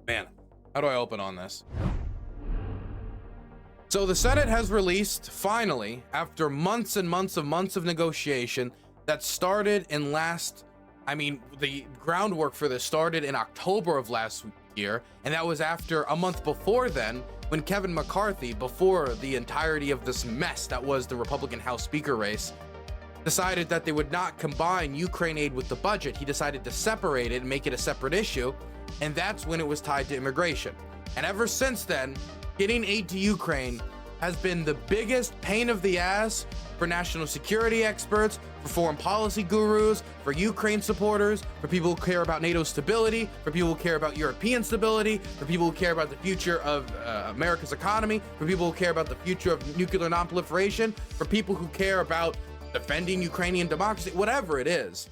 Man, how do I open on this? So the Senate has released, finally, after months and months of negotiation that started in the groundwork for this started in October of last year, and that was after a month before then, when Kevin McCarthy, before the entirety of this mess that was the Republican House Speaker race, decided that they would not combine Ukraine aid with the budget. He decided to separate it and make it a separate issue, and that's when it was tied to immigration. And ever since then, getting aid to Ukraine has been the biggest pain of the ass for national security experts, for foreign policy gurus, for Ukraine supporters, for people who care about NATO stability, for people who care about European stability, for people who care about the future of America's economy, for people who care about the future of nuclear nonproliferation, for people who care about defending Ukrainian democracy, whatever it is.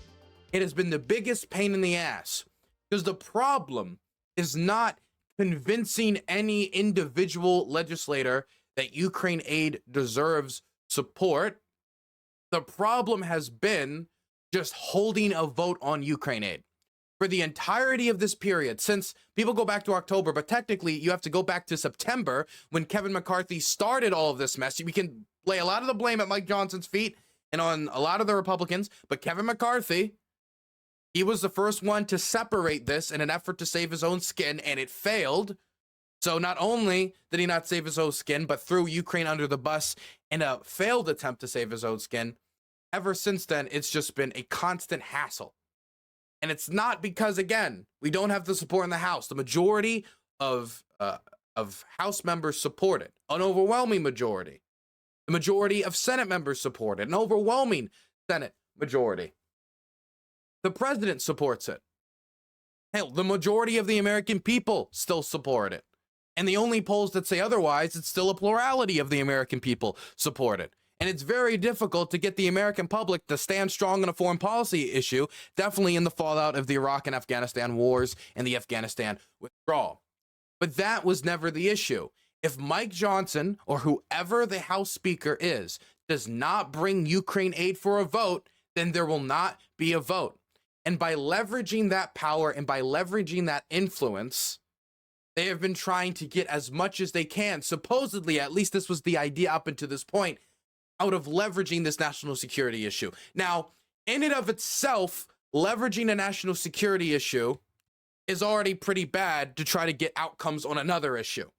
It has been the biggest pain in the ass, because the problem is not convincing any individual legislator that Ukraine aid deserves support. The problem has been just holding a vote on Ukraine aid. For the entirety of this period, since people go back to October, but technically you have to go back to September when Kevin McCarthy started all of this mess. We can lay a lot of the blame at Mike Johnson's feet and on a lot of the Republicans, but Kevin McCarthy, he was the first one to separate this in an effort to save his own skin, and it failed. So not only did he not save his own skin, but threw Ukraine under the bus in a failed attempt to save his own skin. Ever since then, it's just been a constant hassle. And it's not because, again, we don't have the support in the House. The majority of House members support it, an overwhelming majority. The majority of Senate members support it, an overwhelming Senate majority. The president supports it. Hell, the majority of the American people still support it. And the only polls that say otherwise, it's still a plurality of the American people support it. And it's very difficult to get the American public to stand strong on a foreign policy issue, definitely in the fallout of the Iraq and Afghanistan wars and the Afghanistan withdrawal. But that was never the issue. If Mike Johnson, or whoever the House Speaker is, does not bring Ukraine aid for a vote, then there will not be a vote. And by leveraging that power and by leveraging that influence, they have been trying to get as much as they can, supposedly, at least this was the idea up until this point, out of leveraging this national security issue. Now, in and of itself, leveraging a national security issue is already pretty bad to try to get outcomes on another issue.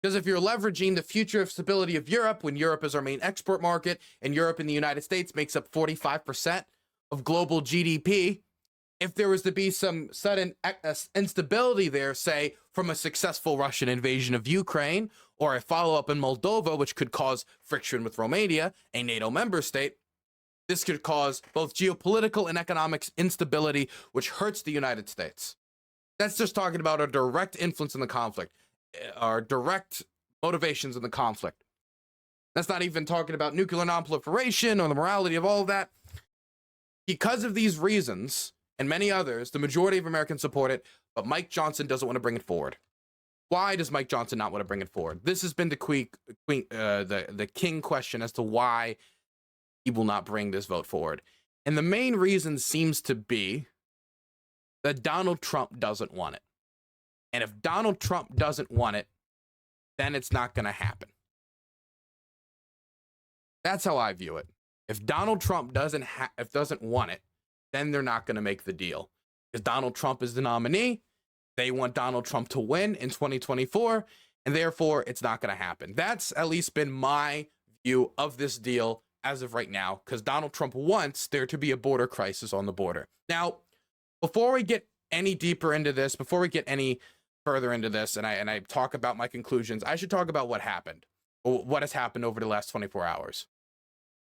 Because if you're leveraging the future of stability of Europe, when Europe is our main export market, and Europe and the United States makes up 45% of global GDP, if there was to be some sudden instability there, say, from a successful Russian invasion of Ukraine, or a follow-up in Moldova, which could cause friction with Romania, a NATO member state, this could cause both geopolitical and economic instability, which hurts the United States. That's just talking about our direct influence in the conflict, our direct motivations in the conflict. That's not even talking about nuclear nonproliferation or the morality of all of that. Because of these reasons, and many others, the majority of Americans support it, but Mike Johnson doesn't want to bring it forward. Why does Mike Johnson not want to bring it forward? This has been the king question as to why he will not bring this vote forward. And the main reason seems to be that Donald Trump doesn't want it. And if Donald Trump doesn't want it, then it's not going to happen. That's how I view it. If Donald Trump doesn't want it, then they're not going to make the deal. Because Donald Trump is the nominee. They want Donald Trump to win in 2024, and therefore it's not going to happen. That's at least been my view of this deal as of right now, because Donald Trump wants there to be a border crisis on the border. Now, before we get any deeper into this, before we get any further into this, and I talk about my conclusions, I should talk about what happened, or what has happened over the last 24 hours.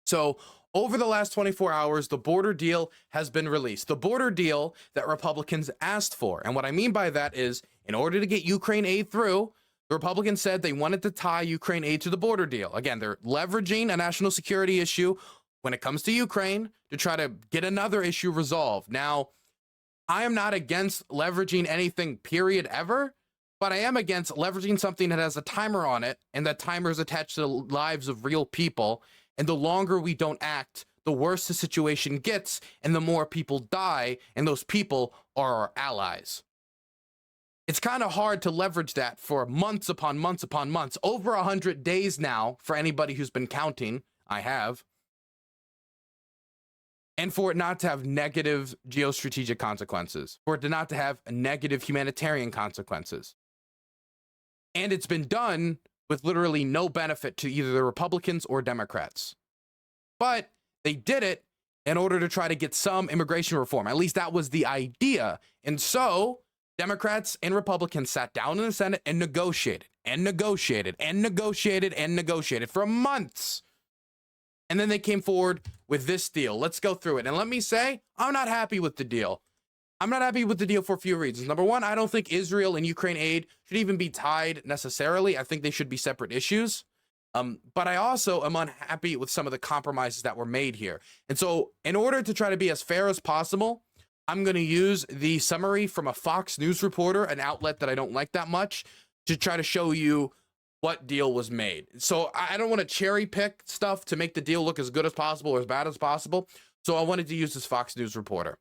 So over the last 24 hours, the border deal has been released. The border deal that Republicans asked for. And what I mean by that is, in order to get Ukraine aid through, the Republicans said they wanted to tie Ukraine aid to the border deal. Again, they're leveraging a national security issue when it comes to Ukraine to try to get another issue resolved. Now, I am not against leveraging anything, period, ever, but I am against leveraging something that has a timer on it, and that timer is attached to the lives of real people. And the longer we don't act, the worse the situation gets, and the more people die, and those people are our allies. it's kind of hard to leverage that for months upon months upon months, over 100 days now, for anybody who's been counting. I have. And for it not to have negative geostrategic consequences, for it to not to have negative humanitarian consequences. And it's been done with literally no benefit to either the Republicans or Democrats. But they did it in order to try to get some immigration reform. At least that was the idea. And so Democrats and Republicans sat down in the Senate and negotiated and negotiated and negotiated and negotiated for months. And then they came forward with this deal. Let's go through it. And let me say, I'm not happy with the deal. I'm not happy with the deal for a few reasons. Number one, I don't think Israel and Ukraine aid should even be tied necessarily. I think they should be separate issues. But I also am unhappy with some of the compromises that were made here. And so in order to try to be as fair as possible, I'm going to use the summary from a Fox News reporter, an outlet that I don't like that much, to try to show you what deal was made. So I don't want to cherry pick stuff to make the deal look as good as possible or as bad as possible. So I wanted to use this Fox News reporter.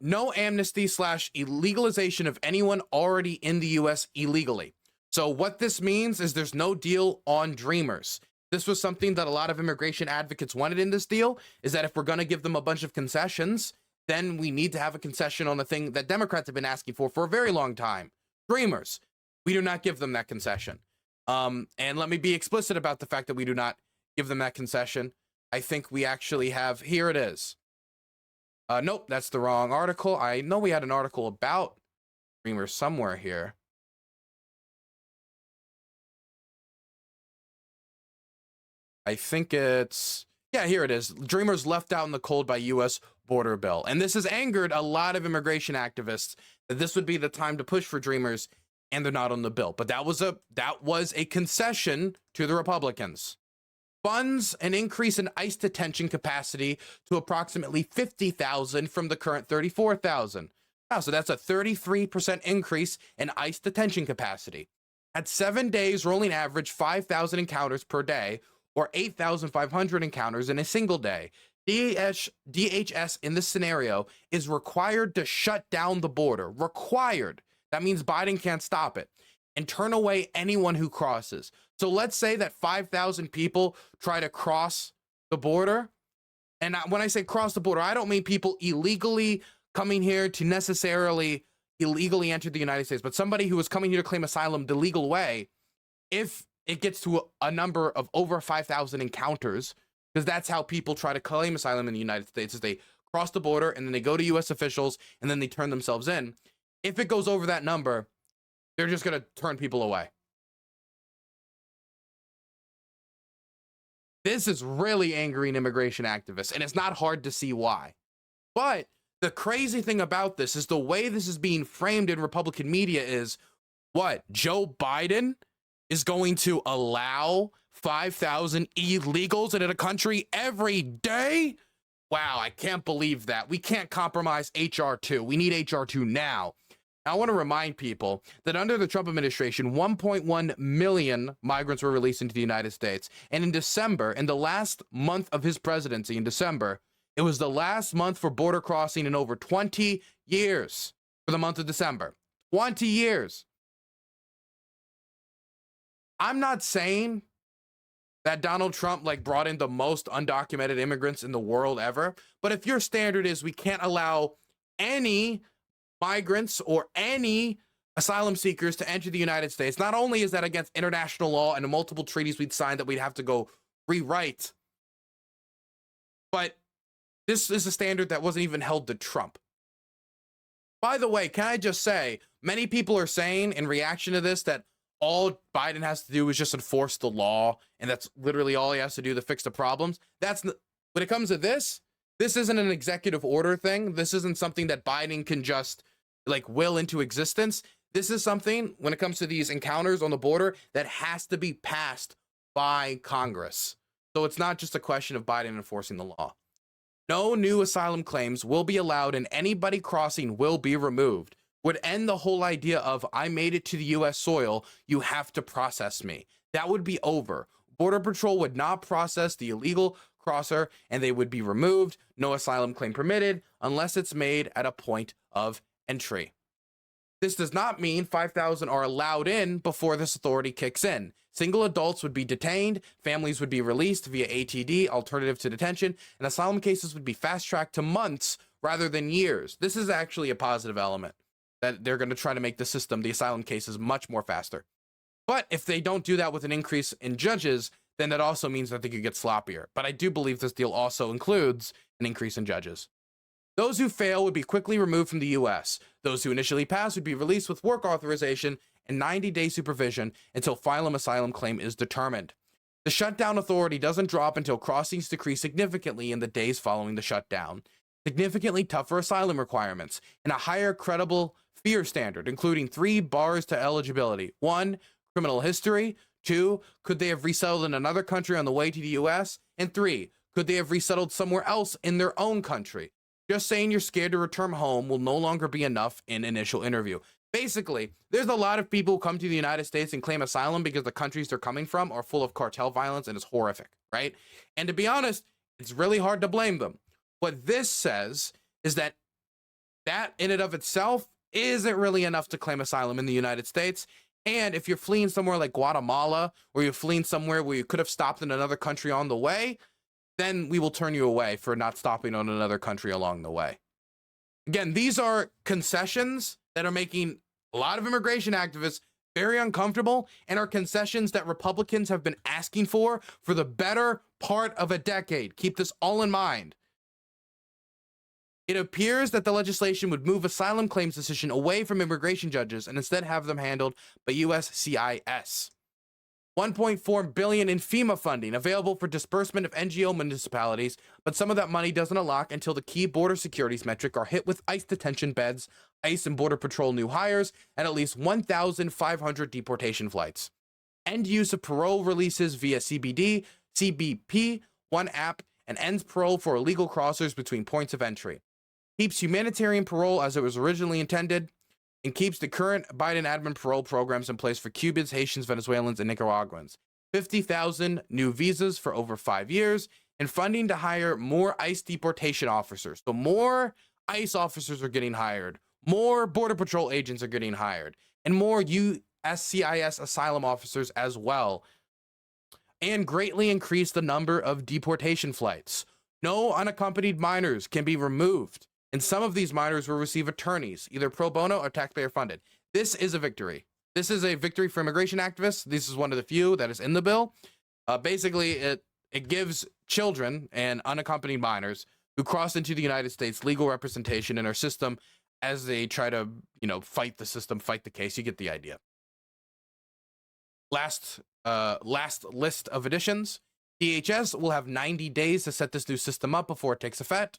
No amnesty / illegalization of anyone already in the U.S. illegally. So what this means is there's no deal on Dreamers. This was something that a lot of immigration advocates wanted in this deal, is that if we're going to give them a bunch of concessions, then we need to have a concession on the thing that Democrats have been asking for a very long time. Dreamers. We do not give them that concession. And let me be explicit about the fact that we do not give them that concession. I think we actually have, here it is. Nope, that's the wrong article. I know we had an article about Dreamers somewhere here. I think it's, yeah, here it is. Dreamers left out in the cold by U.S. border bill. And this has angered a lot of immigration activists that this would be the time to push for Dreamers, and they're not on the bill. But that was a concession to the Republicans. Funds an increase in ICE detention capacity to approximately 50,000 from the current 34,000. Wow, so that's a 33% increase in ICE detention capacity. At 7 days, rolling average 5,000 encounters per day, or 8,500 encounters in a single day. DHS in this scenario is required to shut down the border. Required. That means Biden can't stop it. And turn away anyone who crosses. So let's say that 5,000 people try to cross the border. And when I say cross the border, I don't mean people illegally coming here to necessarily illegally enter the United States, but somebody who is coming here to claim asylum the legal way. If it gets to a number of over 5,000 encounters, because that's how people try to claim asylum in the United States, is they cross the border and then they go to U.S. officials and then they turn themselves in. If it goes over that number, they're just going to turn people away. This is really angering immigration activists, and it's not hard to see why. But the crazy thing about this is the way this is being framed in Republican media is, what, Joe Biden is going to allow 5,000 illegals into the country every day? Wow, I can't believe that. We can't compromise HR 2. We need HR 2 now. I want to remind people that under the Trump administration, 1.1 million migrants were released into the United States. And in December, in the last month of his presidency, in December, it was the last month for border crossing in over 20 years for the month of December. 20 years. I'm not saying that Donald Trump brought in the most undocumented immigrants in the world ever, but if your standard is we can't allow any migrants or any asylum seekers to enter the United States, not only is that against international law and the multiple treaties we'd signed that we'd have to go rewrite, but this is a standard that wasn't even held to Trump. By the way, can I just say, many people are saying in reaction to this that all Biden has to do is just enforce the law, and that's literally all he has to do to fix the problems. When it comes to this isn't an executive order thing. This isn't something that Biden can just will into existence. This is something, when it comes to these encounters on the border, that has to be passed by Congress. So it's not just a question of Biden enforcing the law. No new asylum claims will be allowed, and anybody crossing will be removed. Would end the whole idea of, I made it to the U.S. soil, you have to process me. That would be over. Border Patrol would not process the illegal crosser, and they would be removed. No asylum claim permitted unless it's made at a point of entry. This does not mean 5,000 are allowed in before this authority kicks in. Single adults would be detained, families would be released via ATD, alternative to detention, and asylum cases would be fast-tracked to months rather than years. This is actually a positive element, that they're going to try to make the system, the asylum cases, much more faster. But if they don't do that with an increase in judges, then that also means that they could get sloppier. But I do believe this deal also includes an increase in judges. Those who fail would be quickly removed from the U.S. Those who initially pass would be released with work authorization and 90-day supervision until final asylum claim is determined. The shutdown authority doesn't drop until crossings decrease significantly in the days following the shutdown. Significantly tougher asylum requirements and a higher credible fear standard, including 3 bars to eligibility. 1, criminal history. 2, could they have resettled in another country on the way to the U.S.? And 3, could they have resettled somewhere else in their own country? Just saying you're scared to return home will no longer be enough in initial interview. Basically, there's a lot of people who come to the United States and claim asylum because the countries they're coming from are full of cartel violence and it's horrific, right? And to be honest, it's really hard to blame them. What this says is that in and of itself isn't really enough to claim asylum in the United States. And if you're fleeing somewhere like Guatemala, or you're fleeing somewhere where you could have stopped in another country on the way, then we will turn you away for not stopping on another country along the way. Again, these are concessions that are making a lot of immigration activists very uncomfortable and are concessions that Republicans have been asking for the better part of a decade. Keep this all in mind. It appears that the legislation would move asylum claims decision away from immigration judges and instead have them handled by USCIS. $1.4 billion in FEMA funding available for disbursement of NGO municipalities, but some of that money doesn't unlock until the key border securities metric are hit with ICE detention beds, ICE and Border Patrol new hires, and at least 1,500 deportation flights. End use of parole releases via CBD, CBP, one app, and ends parole for illegal crossers between points of entry. Keeps humanitarian parole as it was originally intended, and keeps the current Biden admin parole programs in place for Cubans, Haitians, Venezuelans, and Nicaraguans. 50,000 new visas for over 5 years, and funding to hire more ICE deportation officers. So more ICE officers are getting hired, more Border Patrol agents are getting hired, and more USCIS asylum officers as well. And greatly increase the number of deportation flights. No unaccompanied minors can be removed, and some of these minors will receive attorneys, either pro bono or taxpayer funded. This is a victory. This is a victory for immigration activists. This is one of the few that is in the bill. Basically, it gives children and unaccompanied minors who cross into the United States legal representation in our system as they try to, fight the system, fight the case. You get the idea. Last list of additions. DHS will have 90 days to set this new system up before it takes effect.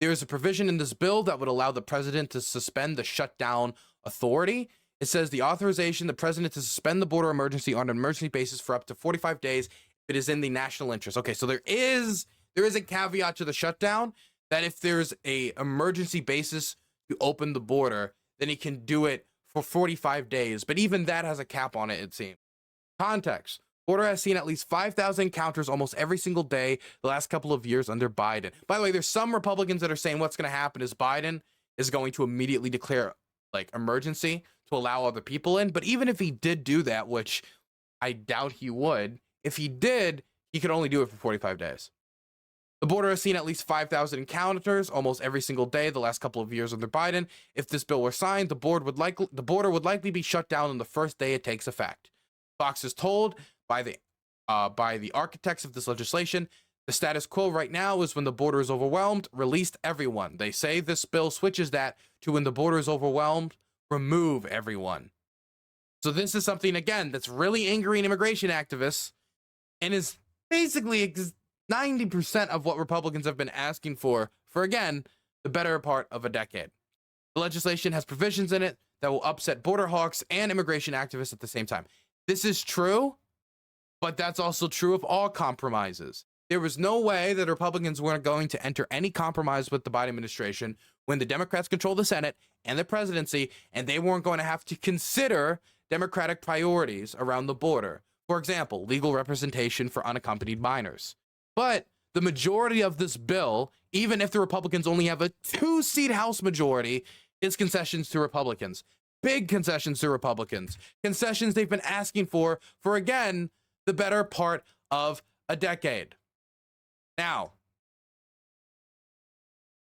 There is a provision in this bill that would allow the president to suspend the shutdown authority. It says the authorization, the president to suspend the border emergency on an emergency basis for up to 45 days if it is in the national interest. Okay, so there is a caveat to the shutdown that if there's a emergency basis to open the border, then he can do it for 45 days. But even that has a cap on it, it seems. Context. Border has seen at least 5,000 encounters almost every single day the last couple of years under Biden. By the way, there's some Republicans that are saying what's going to happen is Biden is going to immediately declare emergency to allow other people in. But even if he did do that, which I doubt he would, if he did, he could only do it for 45 days. The border has seen at least 5,000 encounters almost every single day the last couple of years under Biden. If this bill were signed, the border would likely be shut down on the first day it takes effect. Fox is told by the architects of this legislation, the status quo right now is when the border is overwhelmed, released everyone. They say this bill switches that to when the border is overwhelmed, remove everyone. So this is something, again, that's really angering immigration activists and is basically 90% of what Republicans have been asking for, again, the better part of a decade. The legislation has provisions in it that will upset border hawks and immigration activists at the same time. This is true, but that's also true of all compromises. There was no way that Republicans weren't going to enter any compromise with the Biden administration when the Democrats control the Senate and the presidency, and they weren't going to have to consider Democratic priorities around the border. For example, legal representation for unaccompanied minors. But the majority of this bill, even if the Republicans only have a 2-seat House majority, is concessions to Republicans. big concessions to Republicans, concessions they've been asking for again, the better part of a decade. Now,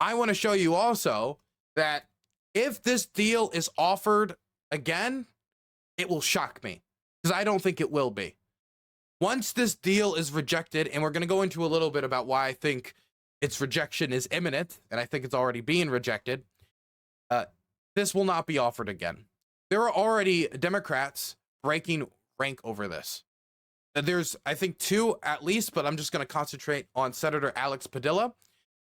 I want to show you also that if this deal is offered again, it will shock me, because I don't think it will be. Once this deal is rejected, and we're going to go into a little bit about why I think its rejection is imminent, and I think it's already being rejected, this will not be offered again. There are already Democrats breaking rank over this. There's, I think, two at least, but I'm just going to concentrate on Senator Alex Padilla.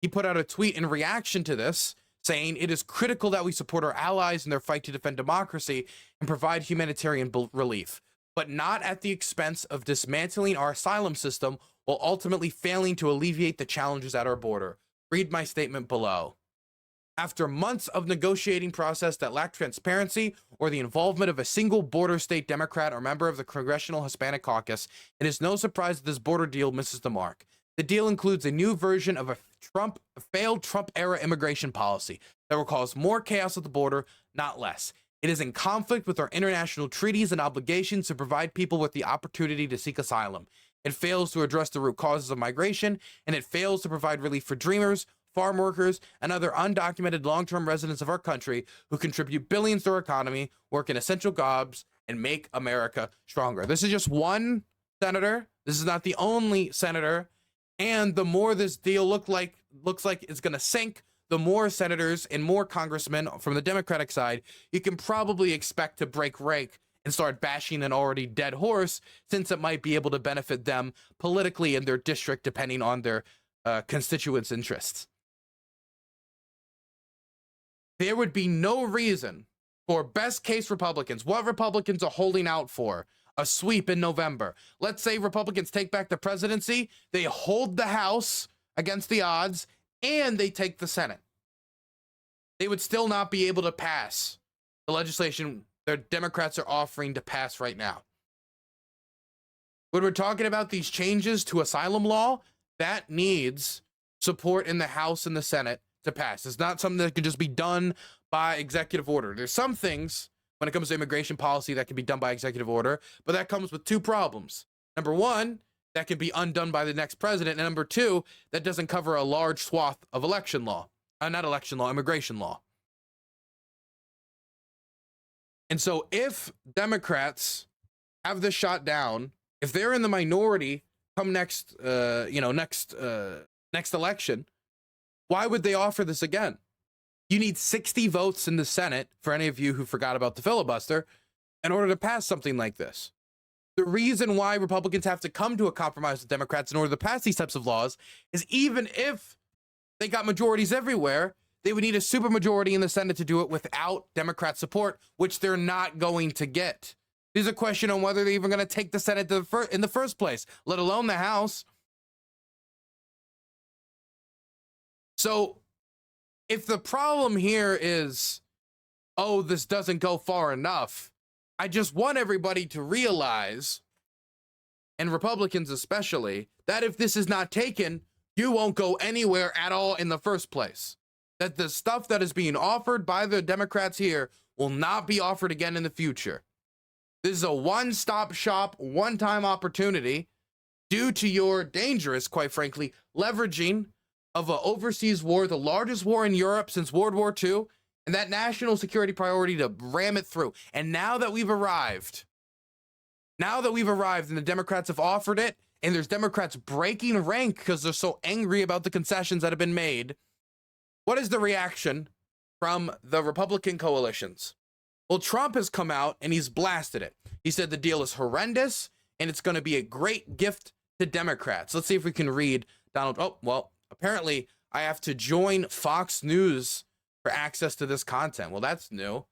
He put out a tweet in reaction to this, saying it is critical that we support our allies in their fight to defend democracy and provide humanitarian relief, but not at the expense of dismantling our asylum system while ultimately failing to alleviate the challenges at our border. Read my statement below. After months of negotiating process that lacked transparency or the involvement of a single border state Democrat or member of the Congressional Hispanic Caucus, it is no surprise that this border deal misses the mark. The deal includes a new version of a failed Trump-era immigration policy that will cause more chaos at the border, not less. It is in conflict with our international treaties and obligations to provide people with the opportunity to seek asylum. It fails to address the root causes of migration, and it fails to provide relief for dreamers, farm workers, and other undocumented long-term residents of our country who contribute billions to our economy, work in essential jobs, and make America stronger. This is just one senator. This is not the only senator. And the more this deal looks like it's going to sink, the more senators and more congressmen from the Democratic side you can probably expect to break rank and start bashing an already dead horse, since it might be able to benefit them politically in their district, depending on their constituents' interests. There would be no reason for best case Republicans, what Republicans are holding out for, a sweep in November. Let's say Republicans take back the presidency, they hold the House against the odds, and they take the Senate. They would still not be able to pass the legislation the Democrats are offering to pass right now. When we're talking about these changes to asylum law, that needs support in the House and the Senate to pass. It's not something that can just be done by executive order. There's some things when it comes to immigration policy that can be done by executive order, but that comes with two problems. Number one, that can be undone by the next president. And number two, that doesn't cover a large swath of election law. Not election law, immigration law. And so if Democrats have this shot down, if they're in the minority come next election, why would they offer this again? You need 60 votes in the Senate, for any of you who forgot about the filibuster, in order to pass something like this. The reason why Republicans have to come to a compromise with Democrats in order to pass these types of laws is, even if they got majorities everywhere, they would need a supermajority in the Senate to do it without Democrat support, which they're not going to get. There's a question on whether they're even going to take the Senate in the first place, let alone the House. So if the problem here is, oh, this doesn't go far enough, I just want everybody to realize, and Republicans especially, that if this is not taken, you won't go anywhere at all in the first place. That the stuff that is being offered by the Democrats here will not be offered again in the future. This is a one-stop shop, one-time opportunity due to your dangerous, quite frankly, leveraging of an overseas war, the largest war in Europe since World War II, and that national security priority to ram it through. And now that we've arrived and the Democrats have offered it, and there's Democrats breaking rank because they're so angry about the concessions that have been made, what is the reaction from the Republican coalitions? Well, Trump has come out and he's blasted it. He said the deal is horrendous and it's going to be a great gift to Democrats. Let's see if we can read Donald. Oh, well, apparently I have to join Fox News for access to this content. Well, that's new.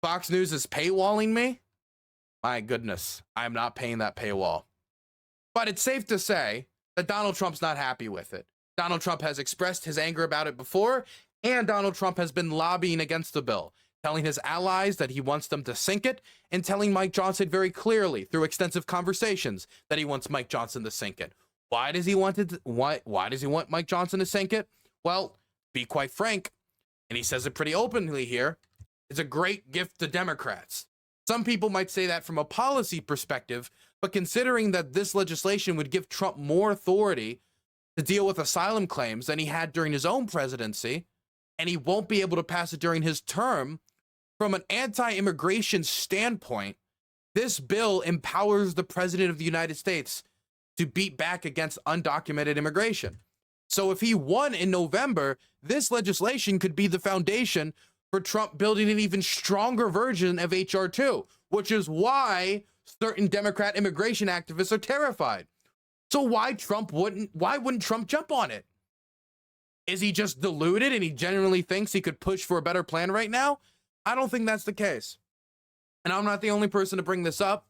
Fox News is paywalling me? My goodness, I'm not paying that paywall. But it's safe to say that Donald Trump's not happy with it. Donald Trump has expressed his anger about it before, and Donald Trump has been lobbying against the bill, telling his allies that he wants them to sink it, and telling Mike Johnson very clearly through extensive conversations that he wants Mike Johnson to sink it. Why does he want Mike Johnson to sink it? Well, be quite frank, and he says it pretty openly here, It's a great gift to Democrats. Some people might say that from a policy perspective, but considering that this legislation would give Trump more authority to deal with asylum claims than he had during his own presidency, and he won't be able to pass it during his term, from an anti-immigration standpoint, this bill empowers the president of the United States to beat back against undocumented immigration. So if he won in November, this legislation could be the foundation for Trump building an even stronger version of HR 2, which is why certain Democrat immigration activists are terrified. So why wouldn't Trump jump on it? Is he just deluded and he genuinely thinks he could push for a better plan right now? I don't think that's the case. And I'm not the only person to bring this up,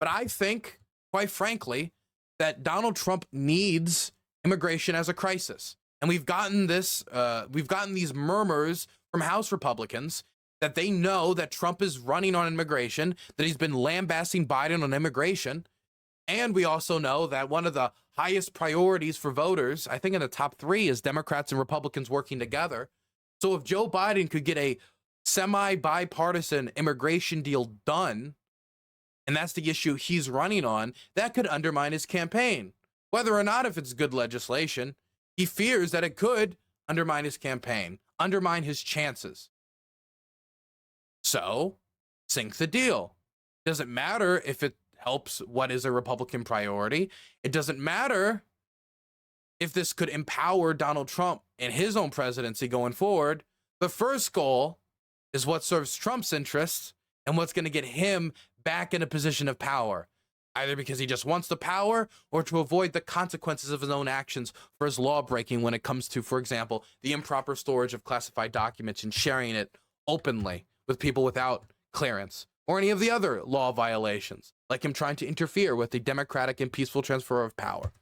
but I think, quite frankly, that Donald Trump needs immigration as a crisis. And we've gotten these murmurs from House Republicans that they know that Trump is running on immigration, that he's been lambasting Biden on immigration. And we also know that one of the highest priorities for voters, I think in the top 3, is Democrats and Republicans working together. So if Joe Biden could get a semi-bipartisan immigration deal done, and that's the issue he's running on, that could undermine his campaign. Whether or not if it's good legislation, he fears that it could undermine his campaign, undermine his chances. So, sink the deal. Doesn't matter if it helps what is a Republican priority. It doesn't matter if this could empower Donald Trump in his own presidency going forward. The first goal is what serves Trump's interests and what's going to get him back in a position of power, either because he just wants the power or to avoid the consequences of his own actions for his law breaking when it comes to, for example, the improper storage of classified documents and sharing it openly with people without clearance, or any of the other law violations, like him trying to interfere with the democratic and peaceful transfer of power.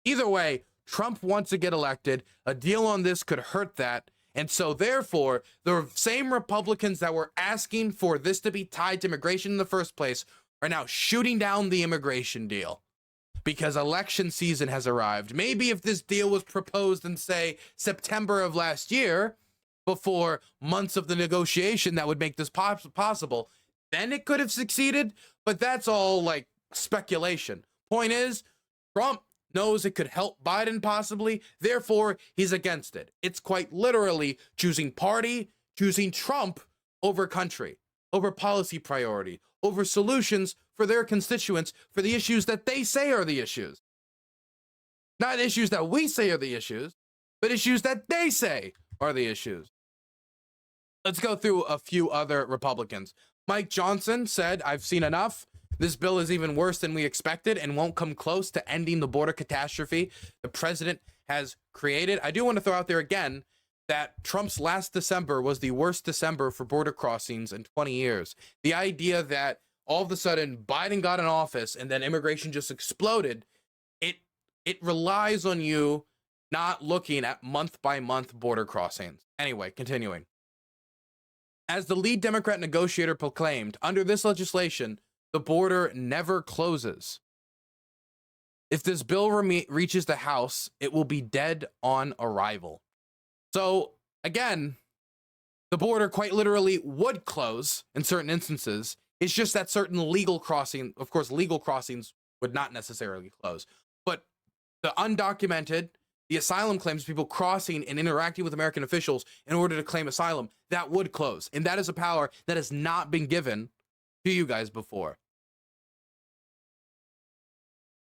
Either way, Trump wants to get elected. A deal on this could hurt that. And so therefore, the same Republicans that were asking for this to be tied to immigration in the first place are now shooting down the immigration deal because election season has arrived. Maybe if this deal was proposed in, say, September of last year, before months of the negotiation that would make this possible, then it could have succeeded. But that's all like speculation. Point is, Trump knows it could help Biden possibly, therefore he's against it. It's quite literally choosing party, choosing Trump over country, over policy priority, over solutions for their constituents, for the issues that they say are the issues. Not issues that we say are the issues, but issues that they say are the issues. Let's go through a few other Republicans. Mike Johnson said, "I've seen enough. This bill is even worse than we expected and won't come close to ending the border catastrophe the president has created." I do want to throw out there again that Trump's last December was the worst December for border crossings in 20 years. The idea that all of a sudden Biden got in office and then immigration just exploded, it relies on you not looking at month-by-month border crossings. Anyway, continuing. As the lead Democrat negotiator proclaimed, under this legislation, the border never closes. If this bill reaches the House, it will be dead on arrival. So, again, the border quite literally would close in certain instances. It's just that certain legal crossings would not necessarily close. But the undocumented, the asylum claims, people crossing and interacting with American officials in order to claim asylum, that would close. And that is a power that has not been given to you guys before.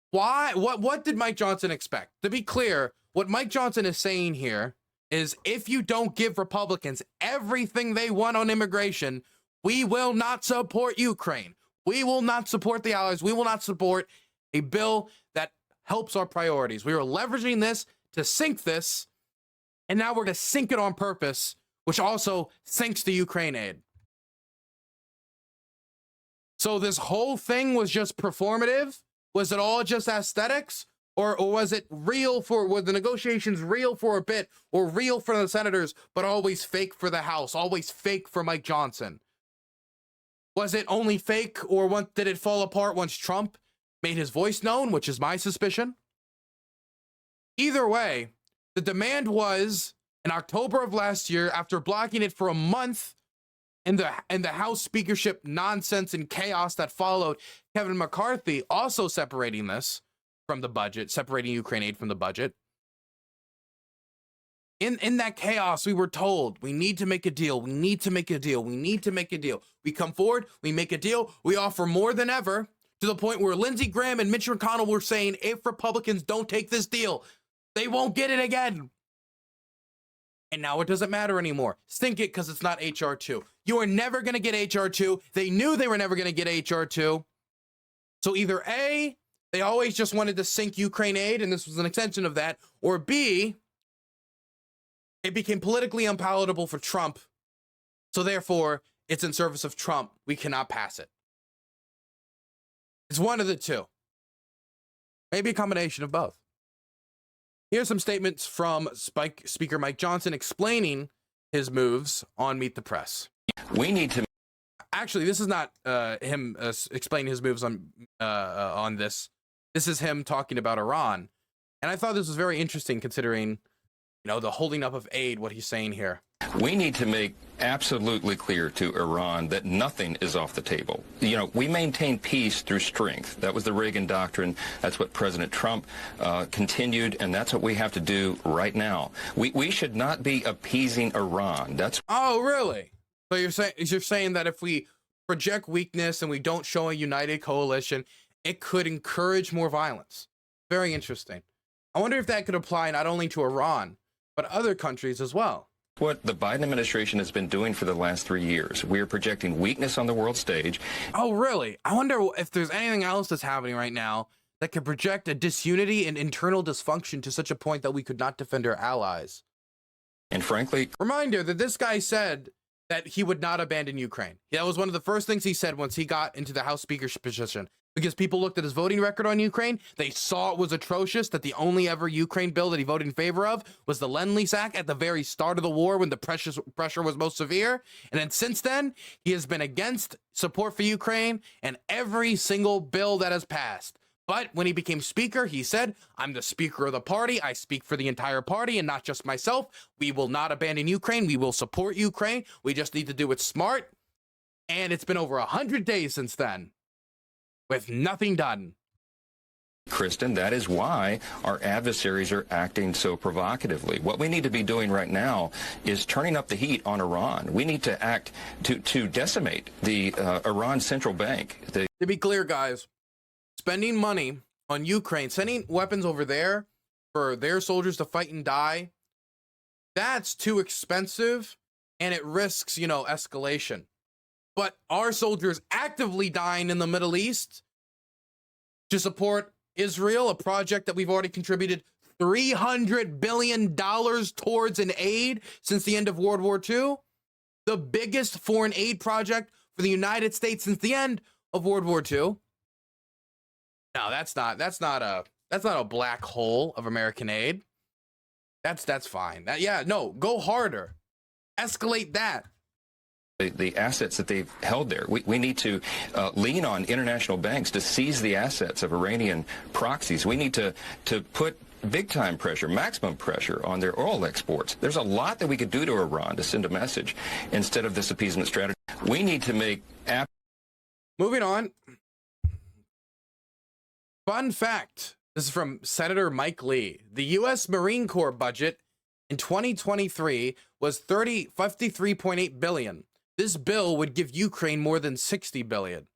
Why? What did Mike Johnson expect? To be clear, what Mike Johnson is saying here is if you don't give Republicans everything they want on immigration, we will not support Ukraine. We will not support the allies. We will not support a bill that helps our priorities. We are leveraging this to sink this, and now we're going to sink it on purpose, which also sinks the Ukraine aid. So this whole thing was just performative? Was it all just aesthetics? Or was it real were the negotiations real for a bit, or real for the senators, but always fake for the House, always fake for Mike Johnson? Was it only fake, or did it fall apart once Trump made his voice known, which is my suspicion? Either way, the demand was in October of last year, after blocking it for a month, and the House speakership nonsense and chaos that followed, Kevin McCarthy also separating this from the budget, separating Ukraine aid from the budget. In that chaos, we were told we need to make a deal. We need to make a deal. We need to make a deal. We come forward, we make a deal, we offer more than ever, to the point where Lindsey Graham and Mitch McConnell were saying, if Republicans don't take this deal, they won't get it again. And now it doesn't matter anymore. Stink it because it's not HR 2. You are never going to get HR 2. They knew they were never going to get HR 2. So either A, they always just wanted to sink Ukraine aid, and this was an extension of that, or B, it became politically unpalatable for Trump. So therefore, it's in service of Trump. We cannot pass it. It's one of the two. Maybe a combination of both. Here's some statements from Speaker Mike Johnson explaining his moves on Meet the Press. We need to... Actually, this is not him explaining his moves on this. This is him talking about Iran. And I thought this was very interesting considering, the holding up of aid, what he's saying here. We need to make absolutely clear to Iran that nothing is off the table. We maintain peace through strength. That was the Reagan doctrine. That's what President Trump continued, and that's what we have to do right now. We should not be appeasing Iran. Oh, really? So you're saying that if we project weakness and we don't show a united coalition, it could encourage more violence. Very interesting. I wonder if that could apply not only to Iran, but other countries as well. What the Biden administration has been doing for the last 3 years. We are projecting weakness on the world stage. Oh, really? I wonder if there's anything else that's happening right now that could project a disunity and internal dysfunction to such a point that we could not defend our allies. And frankly... Reminder that this guy said that he would not abandon Ukraine. That was one of the first things he said once he got into the House Speaker's position. Because people looked at his voting record on Ukraine, they saw it was atrocious, that the only ever Ukraine bill that he voted in favor of was the Lend-Lease Act at the very start of the war when the pressure was most severe. And then since then, he has been against support for Ukraine and every single bill that has passed. But when he became speaker, he said, I'm the speaker of the party. I speak for the entire party and not just myself. We will not abandon Ukraine. We will support Ukraine. We just need to do it smart. And it's been over 100 days since then, with nothing done. Kristen, that is why our adversaries are acting so provocatively. What we need to be doing right now is turning up the heat on Iran. We need to act to decimate the Iran central bank. To be clear, guys, spending money on Ukraine, sending weapons over there for their soldiers to fight and die, that's too expensive and it risks, escalation. But our soldiers actively dying in the Middle East to support Israel, a project that we've already contributed $300 billion towards in aid since the end of World War II, the biggest foreign aid project for the United States since the end of World War II. No, that's not a black hole of American aid. That's fine. Go harder. Escalate that. The assets that they've held there. We need to lean on international banks to seize the assets of Iranian proxies. We need to put big-time pressure, maximum pressure on their oil exports. There's a lot that we could do to Iran to send a message instead of this appeasement strategy. We need to make... Moving on. Fun fact. This is from Senator Mike Lee. The U.S. Marine Corps budget in 2023 was $53.8 billion. This bill would give Ukraine more than $60 billion.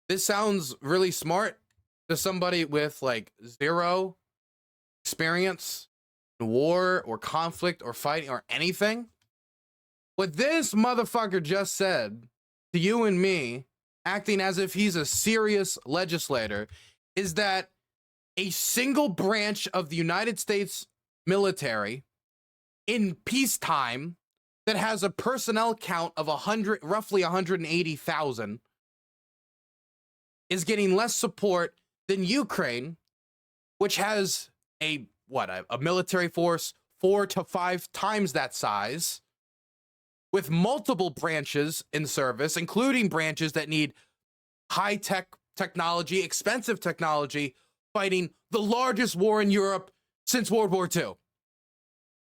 This sounds really smart to somebody with zero experience in war or conflict or fighting or anything. What this motherfucker just said to you and me, acting as if he's a serious legislator, is that a single branch of the United States military in peacetime that has a personnel count of roughly 180,000 is getting less support than Ukraine, which has a military force 4 to 5 times that size, with multiple branches in service, including branches that need high-tech technology, expensive technology, fighting the largest war in Europe since World War II.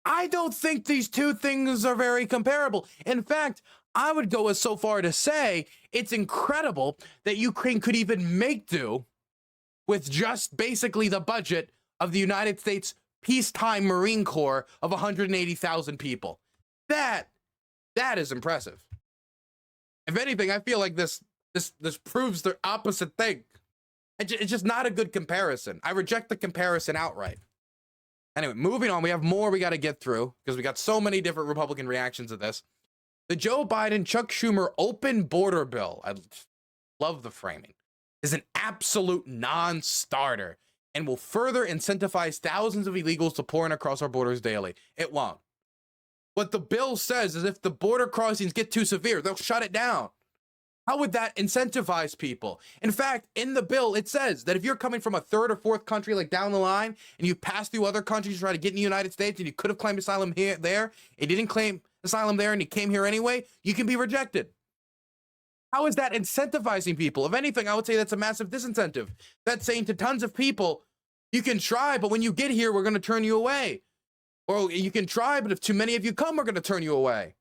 I don't think these two things are very comparable. In fact, I would go as so far to say it's incredible that Ukraine could even make do with just basically the budget of the United States peacetime Marine Corps of 180,000 people. That is impressive. If anything, I feel like this proves the opposite thing. It's just not a good comparison. I reject the comparison outright. Anyway, moving on. We have more we got to get through because we got so many different Republican reactions to this. The Joe Biden, Chuck Schumer open border bill, I love the framing, is an absolute non-starter and will further incentivize thousands of illegals to pour in across our borders daily. It won't. What the bill says is if the border crossings get too severe, they'll shut it down. How would that incentivize people? In fact, in the bill, it says that if you're coming from a third or fourth country, like down the line, and you pass through other countries to try to get in the United States, and you could have claimed asylum here, there, and you didn't claim asylum there, and you came here anyway, you can be rejected. How is that incentivizing people? If anything, I would say that's a massive disincentive. That's saying to tons of people, you can try, but when you get here, we're going to turn you away. Or you can try, but if too many of you come, we're going to turn you away.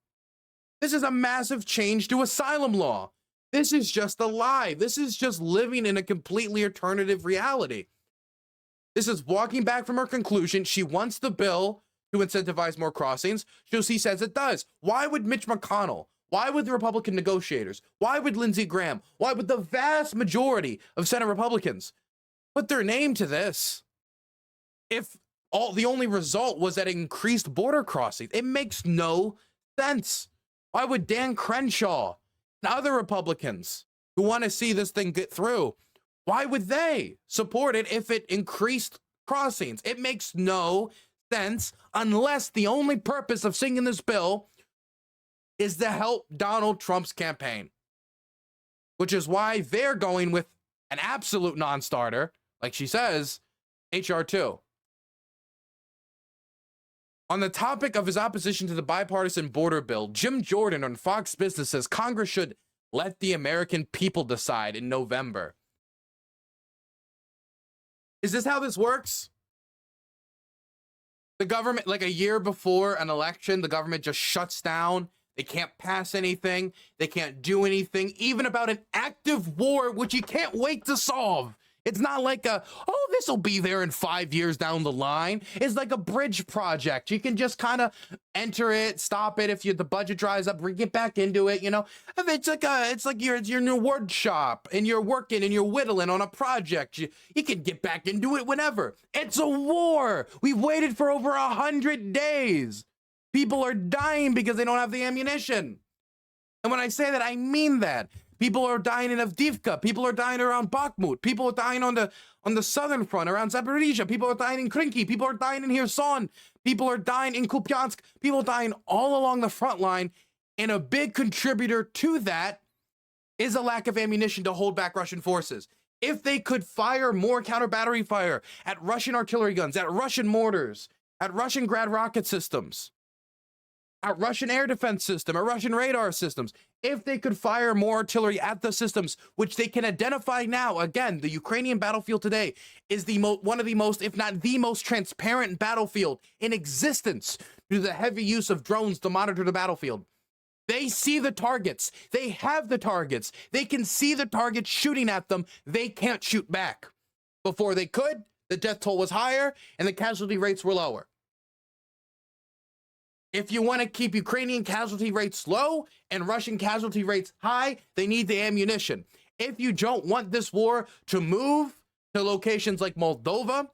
This is a massive change to asylum law. This is just a lie. This is just living in a completely alternative reality. This is walking back from her conclusion. She wants the bill to incentivize more crossings. She says it does. Why would Mitch McConnell? Why would the Republican negotiators? Why would Lindsey Graham? Why would the vast majority of Senate Republicans put their name to this if the only result was that increased border crossings? It makes no sense. Why would Dan Crenshaw and other Republicans who want to see this thing get through, why would they support it if it increased crossings? It makes no sense unless the only purpose of singing this bill is to help Donald Trump's campaign, which is why they're going with an absolute non-starter, like she says, H.R. 2. On the topic of his opposition to the bipartisan border bill, Jim Jordan on Fox Business says Congress should let the American people decide in November. Is this how this works? The government, like a year before an election, the government just shuts down. They can't pass anything. They can't do anything, even about an active war, which you can't wait to solve. It's not like this will be there in 5 years down the line. It's like a bridge project. You can just kind of enter it, stop it. If the budget dries up, get back into it. You know, it's like you're in your wood shop and you're working and you're whittling on a project. You can get back into it whenever. It's a war. We've waited for over 100 days. People are dying because they don't have the ammunition. And when I say that, I mean that. People are dying in Avdiivka. People are dying around Bakhmut. People are dying on the southern front around Zaporizhia. People are dying in Krinky. People are dying in Kherson. People are dying in Kupiansk. People are dying all along the front line. And a big contributor to that is a lack of ammunition to hold back Russian forces. If they could fire more counter-battery fire at Russian artillery guns, at Russian mortars, at Russian Grad rocket systems, at Russian air defense system, at Russian radar systems, if they could fire more artillery at the systems, which they can identify now, again, the Ukrainian battlefield today is one of the most, if not the most transparent battlefield in existence due to the heavy use of drones to monitor the battlefield. They see the targets. They have the targets. They can see the targets shooting at them. They can't shoot back. Before they could, the death toll was higher and the casualty rates were lower. If you want to keep Ukrainian casualty rates low and Russian casualty rates high, they need the ammunition. If you don't want this war to move to locations like Moldova,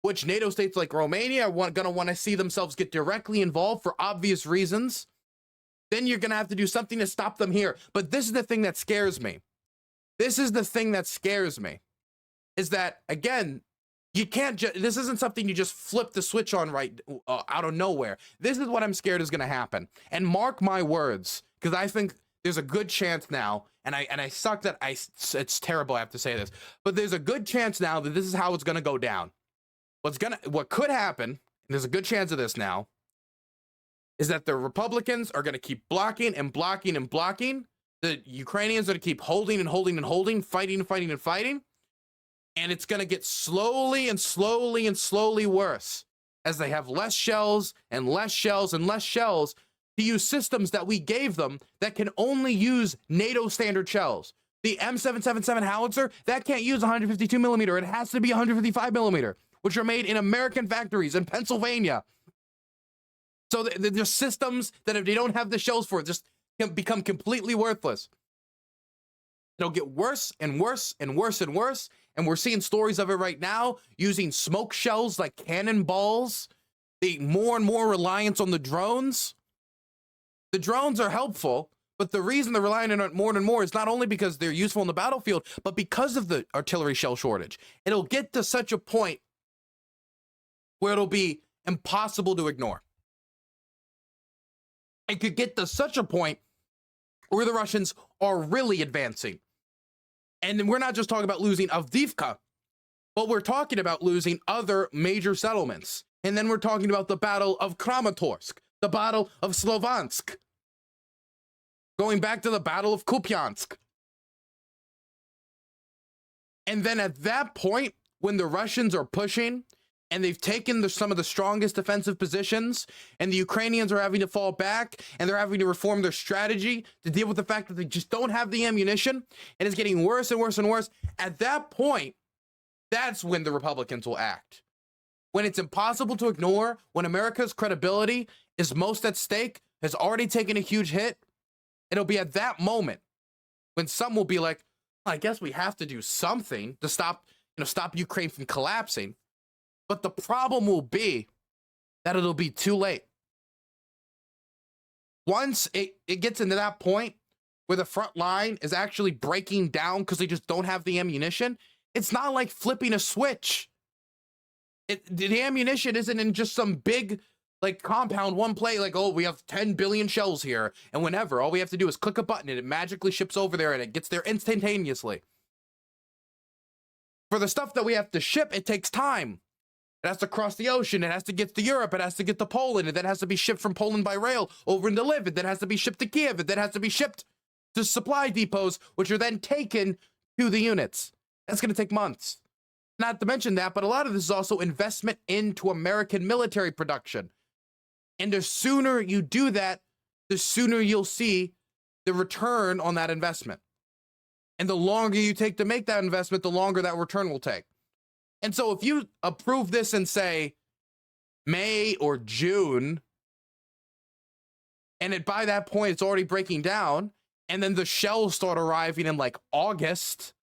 which NATO states like Romania are going to want to see themselves get directly involved for obvious reasons, then you're going to have to do something to stop them here. But this is the thing that scares me. This is the thing that scares me, is that, again, you can't this isn't something you just flip the switch on right out of nowhere. This is what I'm scared is going to happen. And mark my words, because I think there's a good chance now, and I suck that it's terrible I have to say this, but there's a good chance now that this is how it's going to go down. What could happen, and there's a good chance of this now, is that the Republicans are going to keep blocking and blocking and blocking. The Ukrainians are going to keep holding and holding and holding, fighting and fighting and fighting. And it's going to get slowly and slowly and slowly worse. as they have less shells and less shells and less shells to use systems that we gave them that can only use NATO standard shells. The M777 howitzer, that can't use 152 millimeter. It has to be 155 millimeter, which are made in American factories in Pennsylvania. So there's systems that if they don't have the shells for it, just can become completely worthless. It'll get worse and worse and worse and worse. And we're seeing stories of it right now, using smoke shells like cannonballs, the more and more reliance on the drones. The drones are helpful, but the reason they're relying on it more and more is not only because they're useful in the battlefield, but because of the artillery shell shortage. It'll get to such a point where it'll be impossible to ignore. It could get to such a point where the Russians are really advancing. And we're not just talking about losing Avdiivka, but we're talking about losing other major settlements. And then we're talking about the Battle of Kramatorsk, the Battle of Slovansk, going back to the Battle of Kupiansk. And then at that point, when the Russians are pushing and they've taken some of the strongest defensive positions and the Ukrainians are having to fall back and they're having to reform their strategy to deal with the fact that they just don't have the ammunition and it's getting worse and worse and worse, at that point, that's when the Republicans will act. When it's impossible to ignore, when America's credibility is most at stake, has already taken a huge hit, it'll be at that moment when some will be like, well, I guess we have to do something to stop Ukraine from collapsing. But the problem will be that it'll be too late. Once it gets into that point where the front line is actually breaking down because they just don't have the ammunition, it's not like flipping a switch. The ammunition isn't in just some big compound one play, like, oh, we have 10 billion shells here, and whenever, all we have to do is click a button and it magically ships over there and it gets there instantaneously. For the stuff that we have to ship, it takes time. It has to cross the ocean, it has to get to Europe, it has to get to Poland, and then has to be shipped from Poland by rail over into Lviv, it then has to be shipped to Kiev, it then has to be shipped to supply depots, which are then taken to the units. That's going to take months. Not to mention that, but a lot of this is also investment into American military production. And the sooner you do that, the sooner you'll see the return on that investment. And the longer you take to make that investment, the longer that return will take. And so if you approve this in, say, May or June, and by that point it's already breaking down, and then the shells start arriving in August,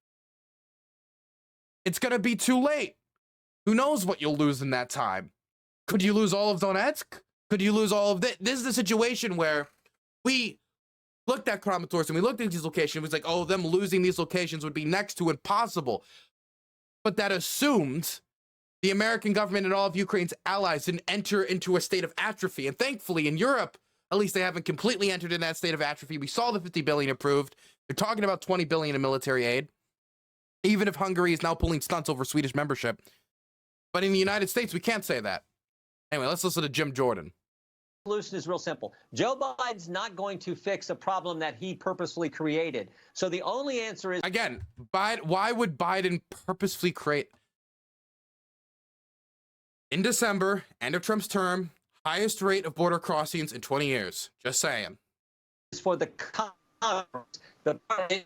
it's going to be too late. Who knows what you'll lose in that time? Could you lose all of Donetsk? Could you lose all of this? This is the situation where we looked at Kramatorsk and we looked at these locations. It was like, oh, them losing these locations would be next to impossible. But that assumed the American government and all of Ukraine's allies didn't enter into a state of atrophy. And thankfully, in Europe, at least they haven't completely entered in that state of atrophy. We saw the 50 billion approved. They're talking about 20 billion in military aid, even if Hungary is now pulling stunts over Swedish membership. But in the United States, we can't say that. Anyway, let's listen to Jim Jordan. The solution is real simple. Joe Biden's not going to fix a problem that he purposefully created. So the only answer is... Again, why would Biden purposefully create... In December, end of Trump's term, highest rate of border crossings in 20 years. Just saying. For the Congress, the party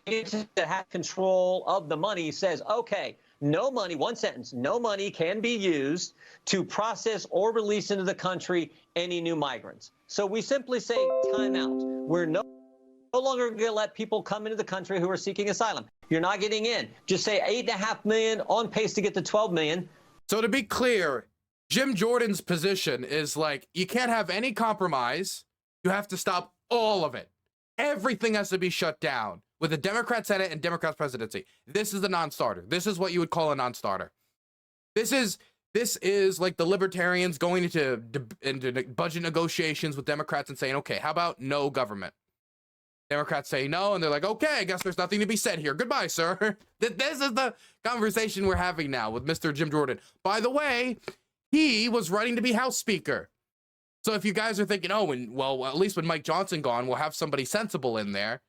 that has control of the money says, okay, no money, one sentence, no money can be used to process or release into the country any new migrants. So we simply say, time out. We're no longer going to let people come into the country who are seeking asylum. You're not getting in. Just say 8.5 million, on pace to get to 12 million. So to be clear, Jim Jordan's position is you can't have any compromise. You have to stop all of it. Everything has to be shut down with a Democrat Senate and Democrat presidency. This is a non-starter. This is what you would call a non-starter. This is like the libertarians going into budget negotiations with Democrats and saying, okay, how about no government? Democrats say no, and they're like, okay, I guess there's nothing to be said here. Goodbye, sir. This is the conversation we're having now with Mr. Jim Jordan. By the way, he was running to be House Speaker. So if you guys are thinking, oh, at least with Mike Johnson gone, we'll have somebody sensible in there.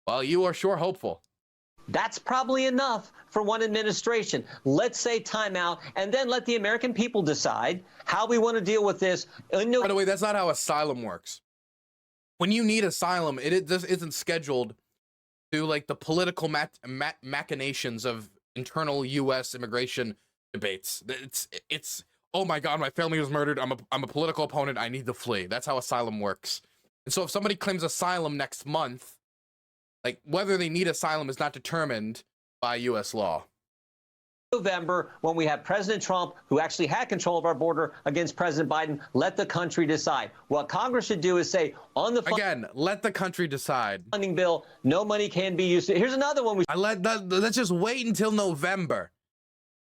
Well, you are sure hopeful. That's probably enough for one administration. Let's say timeout, and then let the American people decide how we want to deal with this. By the way, that's not how asylum works. When you need asylum, it just isn't scheduled to like the political machinations of internal U.S. immigration debates. It's oh my God, my family was murdered. I'm a political opponent. I need to flee. That's how asylum works. And so if somebody claims asylum next month, like whether they need asylum is not determined by U.S. law. November, when we have President Trump, who actually had control of our border, against President Biden, let the country decide. What Congress should do is say, on the again, let the country decide. Funding bill, no money can be used. Here's another one. Let's just wait until November.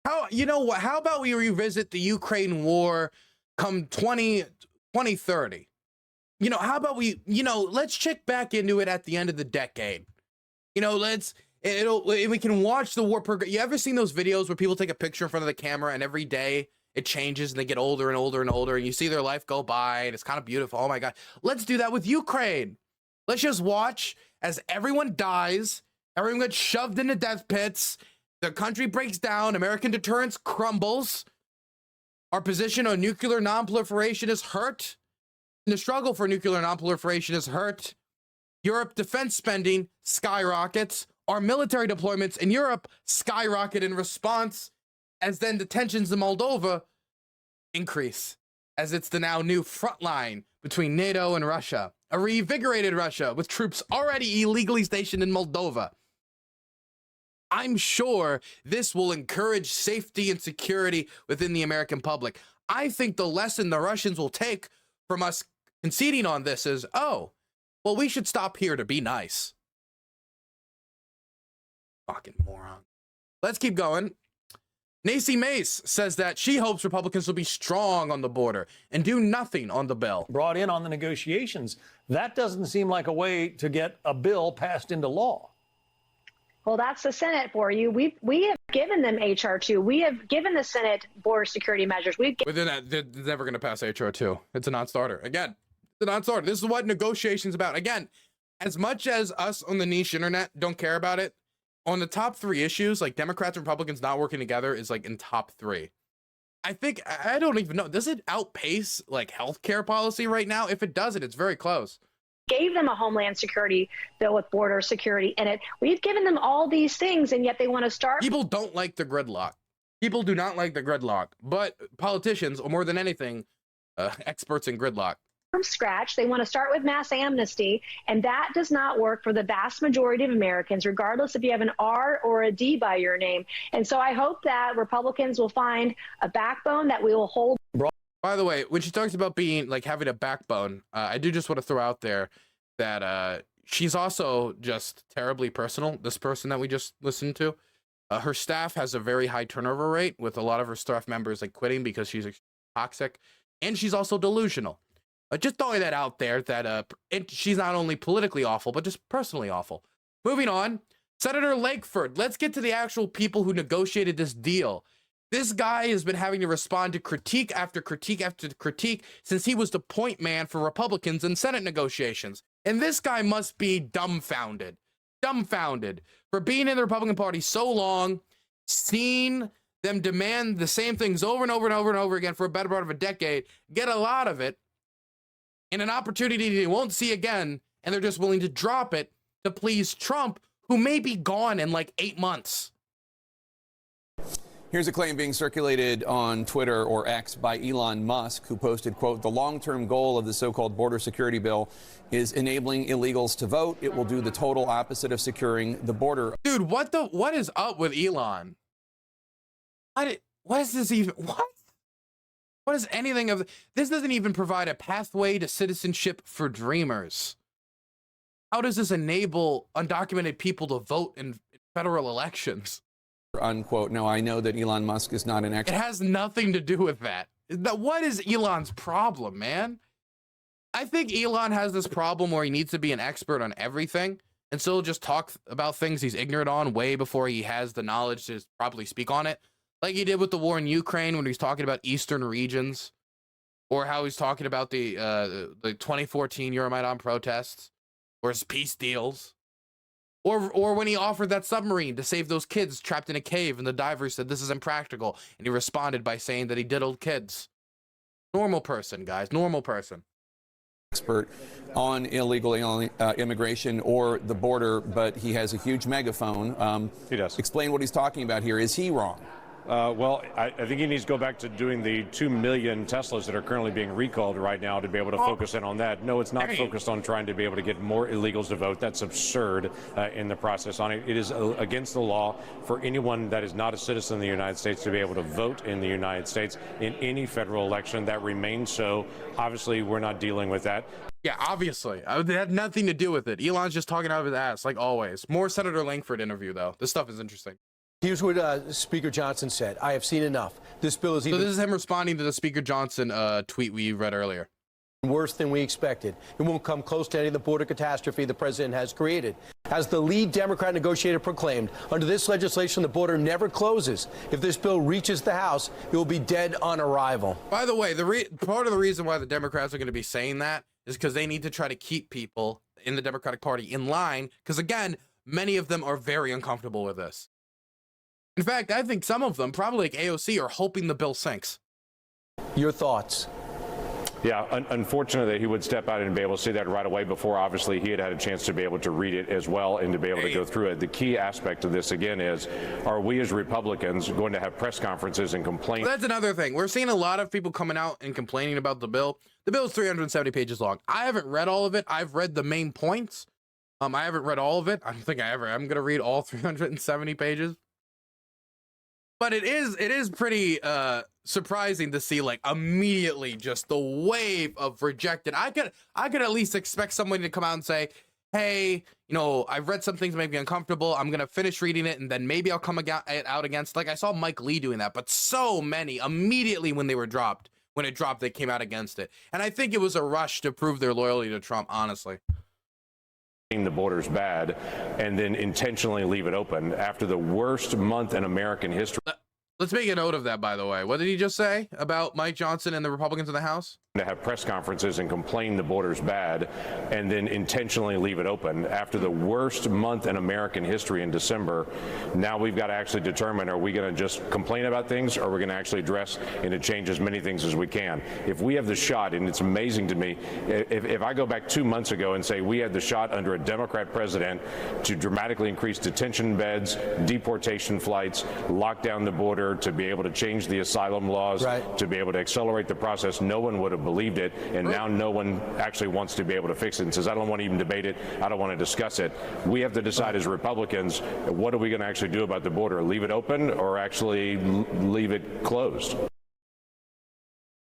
How, you know what? How about we revisit the Ukraine war come 2030? You know, how about we, let's check back into it at the end of the decade. We can watch the war progress. You ever seen those videos where people take a picture in front of the camera and every day it changes and they get older and older and older and you see their life go by and it's kind of beautiful. Oh my God. Let's do that with Ukraine. Let's just watch as everyone dies, everyone gets shoved into death pits, the country breaks down, American deterrence crumbles, our position on nuclear nonproliferation is hurt, and the struggle for nuclear nonproliferation is hurt. Europe defense spending skyrockets. Our military deployments in Europe skyrocket in response, as then the tensions in Moldova increase, as it's the now new front line between NATO and Russia, a reinvigorated Russia with troops already illegally stationed in Moldova. I'm sure this will encourage safety and security within the American public. I think the lesson the Russians will take from us conceding on this is, oh, well, we should stop here to be nice. Fucking moron. Let's keep going. Nancy Mace says that she hopes Republicans will be strong on the border and do nothing on the bill. Brought in on the negotiations. That doesn't seem like a way to get a bill passed into law. Well, that's the Senate for you. We have given them H.R. 2. We have given the Senate border security measures. Within that, they're never going to pass H.R. 2. It's a non-starter. Again, it's a non-starter. This is what negotiations about. Again, as much as us on the niche internet don't care about it, on the top three issues, like Democrats and Republicans not working together is like in top three. I think, I don't even know, does it outpace like healthcare policy right now? If it doesn't, it's very close. Gave them a homeland security bill with border security in it. We've given them all these things, and yet they want to start. People don't like the gridlock. People do not like the gridlock, but politicians, or more than anything, experts in gridlock, from scratch. They want to start with mass amnesty, and that does not work for the vast majority of Americans, regardless if you have an R or a D by your name. And so I hope that Republicans will find a backbone that we will hold. By the way, when she talks about being like having a backbone, I do just want to throw out there that she's also just terribly personal. This person that we just listened to, her staff has a very high turnover rate with a lot of her staff members like quitting because she's toxic, and she's also delusional. Just throwing that out there that she's not only politically awful, but just personally awful. Moving on, Senator Lakeford. Let's get to the actual people who negotiated this deal. This guy has been having to respond to critique after critique after critique since he was the point man for Republicans in Senate negotiations. And this guy must be dumbfounded for being in the Republican Party so long, seeing them demand the same things over and over and over and over again for a better part of a decade, get a lot of it, and an opportunity they won't see again, and they're just willing to drop it to please Trump, who may be gone in like 8 months. Here's a claim being circulated on Twitter or X by Elon Musk, who posted, quote, "The long-term goal of the so-called border security bill is enabling illegals to vote. It will do the total opposite of securing the border." Dude, what is up with Elon? What is this even? What is anything of this? Doesn't even provide a pathway to citizenship for dreamers. How does this enable undocumented people to vote in federal elections? Unquote. Now, I know that Elon Musk is not an expert. It has nothing to do with that. What is Elon's problem, man? I think Elon has this problem where he needs to be an expert on everything, and so he'll just talk about things he's ignorant on way before he has the knowledge to properly speak on it. Like he did with the war in Ukraine when he's talking about eastern regions, or how he's talking about the 2014 Euromaidan protests, or his peace deals. Or when he offered that submarine to save those kids trapped in a cave and the diver said this is impractical and he responded by saying that he diddled kids. Normal person, guys, normal person. Expert on illegal immigration or the border, but he has a huge megaphone. He does. Explain what he's talking about here. Is he wrong? Well, I think he needs to go back to doing the 2 million Teslas that are currently being recalled right now to be able to focus in on that. No, it's not focused on trying to be able to get more illegals to vote. That's absurd in the process on it. It is against the law for anyone that is not a citizen of the United States to be able to vote in the United States in any federal election. That remains so. Obviously, we're not dealing with that. Yeah, obviously. It had nothing to do with it. Elon's just talking out of his ass, like always. More Senator Langford interview, though. This stuff is interesting. Here's what Speaker Johnson said. I have seen enough. This bill is even So this is him responding to the Speaker Johnson tweet we read earlier. worse than we expected. It won't come close to any of the border catastrophe the president has created. As the lead Democrat negotiator proclaimed, under this legislation, the border never closes. If this bill reaches the House, it will be dead on arrival. By the way, part of the reason why the Democrats are going to be saying that is because they need to try to keep people in the Democratic Party in line, because, again, many of them are very uncomfortable with this. In fact, I think some of them, probably like AOC, are hoping the bill sinks. Your thoughts? Yeah, unfortunate that he would step out and be able to say that right away before, obviously, he had had a chance to be able to read it as well and to be able to go through it. The key aspect of this, again, is, are we as Republicans going to have press conferences and complain? That's another thing. We're seeing a lot of people coming out and complaining about the bill. The bill is 370 pages long. I haven't read all of it. I've read the main points. I haven't read all of it. I don't think I ever am going to read all 370 pages. But it is pretty surprising to see, like, immediately just the wave of rejected. I could at least expect somebody to come out and say, hey, you know, I've read some things that make me uncomfortable. I'm going to finish reading it, and then maybe I'll come out against. Like, I saw Mike Lee doing that, but so many immediately when it dropped, they came out against it. And I think it was a rush to prove their loyalty to Trump, honestly. The border's bad, and then intentionally leave it open after the worst month in American history. Let's make a note of that, by the way. What did he just say about Mike Johnson and the Republicans in the House? To have press conferences and complain the border's bad, and then intentionally leave it open after the worst month in American history in December. Now we've got to actually determine, are we going to just complain about things, or are we going to actually address and to change as many things as we can? If we have the shot, and it's amazing to me, if I go back 2 months ago and say we had the shot under a Democrat president to dramatically increase detention beds, deportation flights, lock down the border, to be able to change the asylum laws, right, to be able to accelerate the process, no one would have believed it, and now no one actually wants to be able to fix it and says, I don't want to even debate it, I don't want to discuss it. We have to decide as Republicans, what are we going to actually do about the border? Leave it open or actually leave it closed?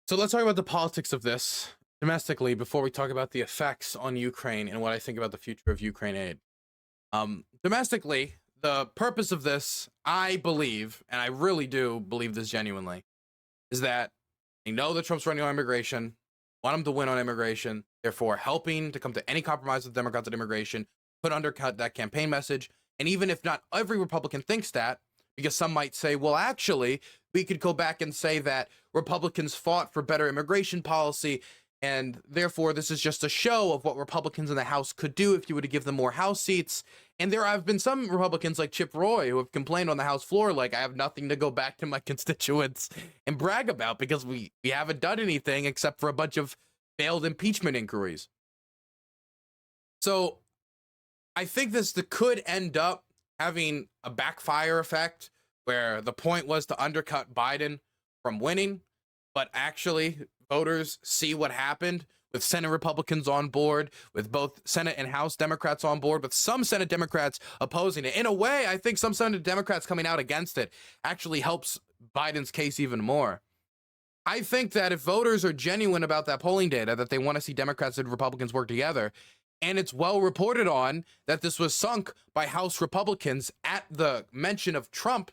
So let's talk about the politics of this domestically before we talk about the effects on Ukraine and what I think about the future of Ukraine aid. Domestically, the purpose of this, I believe, and I really do believe this genuinely, is that they know that Trump's running on immigration, want him to win on immigration, therefore helping to come to any compromise with Democrats on immigration, could undercut that campaign message. And even if not every Republican thinks that, because some might say, well, actually, we could go back and say that Republicans fought for better immigration policy, and therefore this is just a show of what Republicans in the House could do if you were to give them more House seats. And there have been some Republicans like Chip Roy who have complained on the House floor, like, I have nothing to go back to my constituents and brag about because we haven't done anything except for a bunch of failed impeachment inquiries. So I think this could end up having a backfire effect where the point was to undercut Biden from winning, but actually voters see what happened with Senate Republicans on board, with both Senate and House Democrats on board, with some Senate Democrats opposing it. In a way, I think some Senate Democrats coming out against it actually helps Biden's case even more. I think that if voters are genuine about that polling data, that they want to see Democrats and Republicans work together, and it's well reported on that this was sunk by House Republicans at the mention of Trump,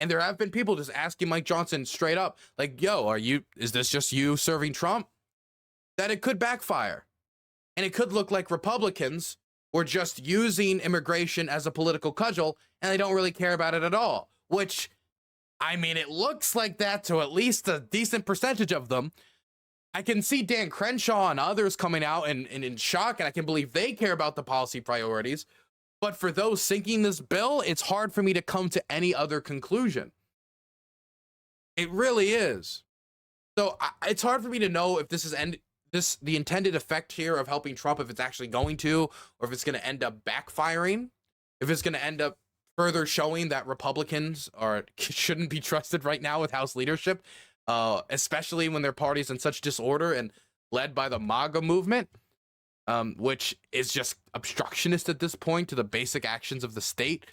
and there have been people just asking Mike Johnson straight up, like, yo, is this just you serving Trump? That it could backfire. And it could look like Republicans were just using immigration as a political cudgel and they don't really care about it at all. Which, I mean, it looks like that to at least a decent percentage of them. I can see Dan Crenshaw and others coming out and in shock, and I can believe they care about the policy priorities. But for those sinking this bill, it's hard for me to come to any other conclusion. It really is. So it's hard for me to know if this is the intended effect here of helping Trump, if it's actually going to, or if it's going to end up backfiring, if it's going to end up further showing that Republicans shouldn't be trusted right now with House leadership, especially when their party's in such disorder and led by the MAGA movement, which is just obstructionist at this point to the basic actions of the state,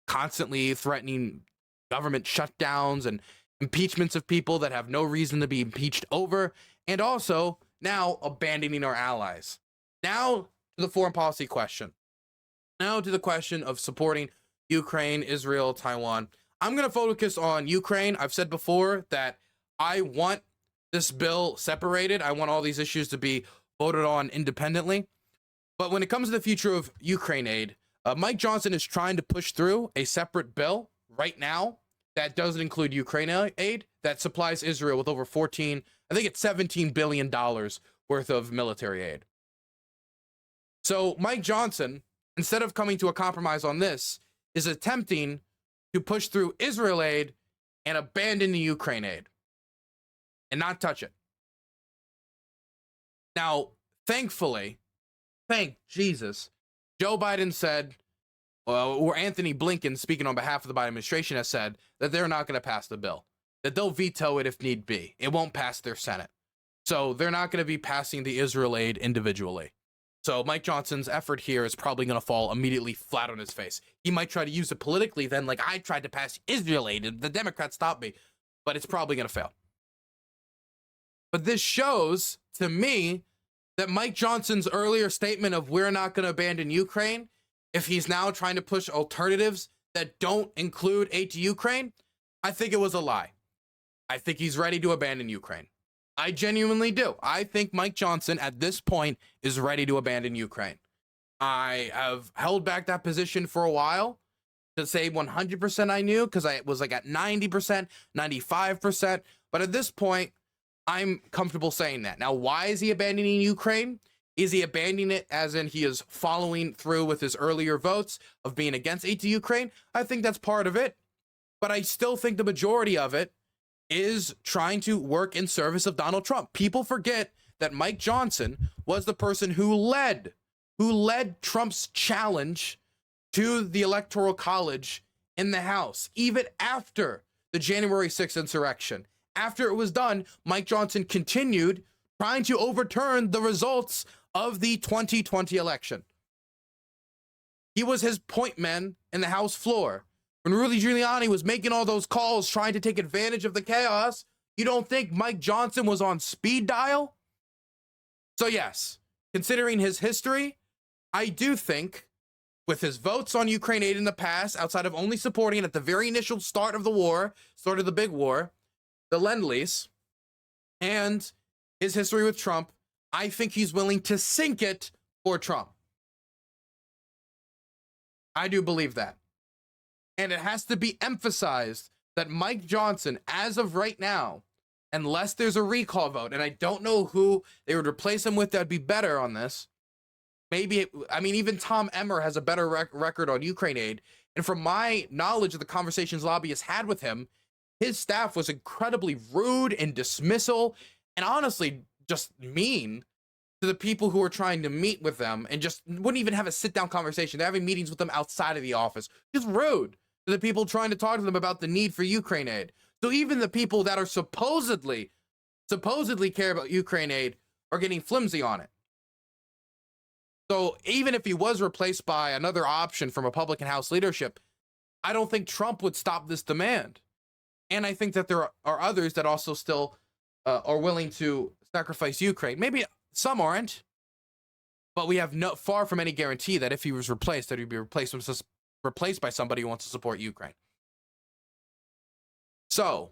constantly threatening government shutdowns and impeachments of people that have no reason to be impeached over, and also now abandoning our allies. Now to the foreign policy question. Now to the question of supporting Ukraine, Israel, Taiwan. I'm going to focus on Ukraine. I've said before that I want this bill separated. I want all these issues to be voted on independently. But when it comes to the future of Ukraine aid, Mike Johnson is trying to push through a separate bill right now that doesn't include Ukraine aid, that supplies Israel with over $17 billion worth of military aid. So Mike Johnson, instead of coming to a compromise on this, is attempting to push through Israel aid and abandon the Ukraine aid and not touch it. Now, thankfully, thank Jesus, Joe Biden said, or Anthony Blinken, speaking on behalf of the Biden administration, has said that they're not going to pass the bill, that they'll veto it if need be. It won't pass their Senate. So they're not going to be passing the Israel aid individually. So Mike Johnson's effort here is probably going to fall immediately flat on his face. He might try to use it politically then, like I tried to pass Israel aid and the Democrats stopped me, but it's probably going to fail. But this shows to me that Mike Johnson's earlier statement of we're not going to abandon Ukraine, if he's now trying to push alternatives that don't include aid to Ukraine, I think it was a lie. I think he's ready to abandon Ukraine. I genuinely do. I think Mike Johnson at this point is ready to abandon Ukraine. I have held back that position for a while to say 100% I knew, because I was like at 90%, 95%. But at this point, I'm comfortable saying that. Now, why is he abandoning Ukraine? Is he abandoning it as in he is following through with his earlier votes of being against aid to Ukraine? I think that's part of it. But I still think the majority of it is trying to work in service of Donald Trump. People forget that Mike Johnson was the person who led Trump's challenge to the Electoral College in the House, even after the January 6th insurrection. After it was done, Mike Johnson continued trying to overturn the results of the 2020 election. He was his point man in the House floor. When Rudy Giuliani was making all those calls trying to take advantage of the chaos, you don't think Mike Johnson was on speed dial? So yes, considering his history, I do think with his votes on Ukraine aid in the past, outside of only supporting at the very initial start of the war, start of the big war, the Lend-Lease, and his history with Trump, I think he's willing to sink it for Trump. I do believe that. And it has to be emphasized that Mike Johnson, as of right now, unless there's a recall vote, and I don't know who they would replace him with that would be better on this. Maybe, even Tom Emmer has a better record on Ukraine aid. And from my knowledge of the conversations lobbyists had with him, his staff was incredibly rude and dismissal and honestly just mean to the people who were trying to meet with them and just wouldn't even have a sit-down conversation. They're having meetings with them outside of the office. Just rude to the people trying to talk to them about the need for Ukraine aid. So even the people that are supposedly care about Ukraine aid are getting flimsy on it. So even if he was replaced by another option from Republican House leadership, I don't think Trump would stop this demand. And I think that there are others that also still are willing to sacrifice Ukraine. Maybe some aren't, but we have far from any guarantee that if he was replaced, that he'd be replaced by somebody who wants to support Ukraine. So,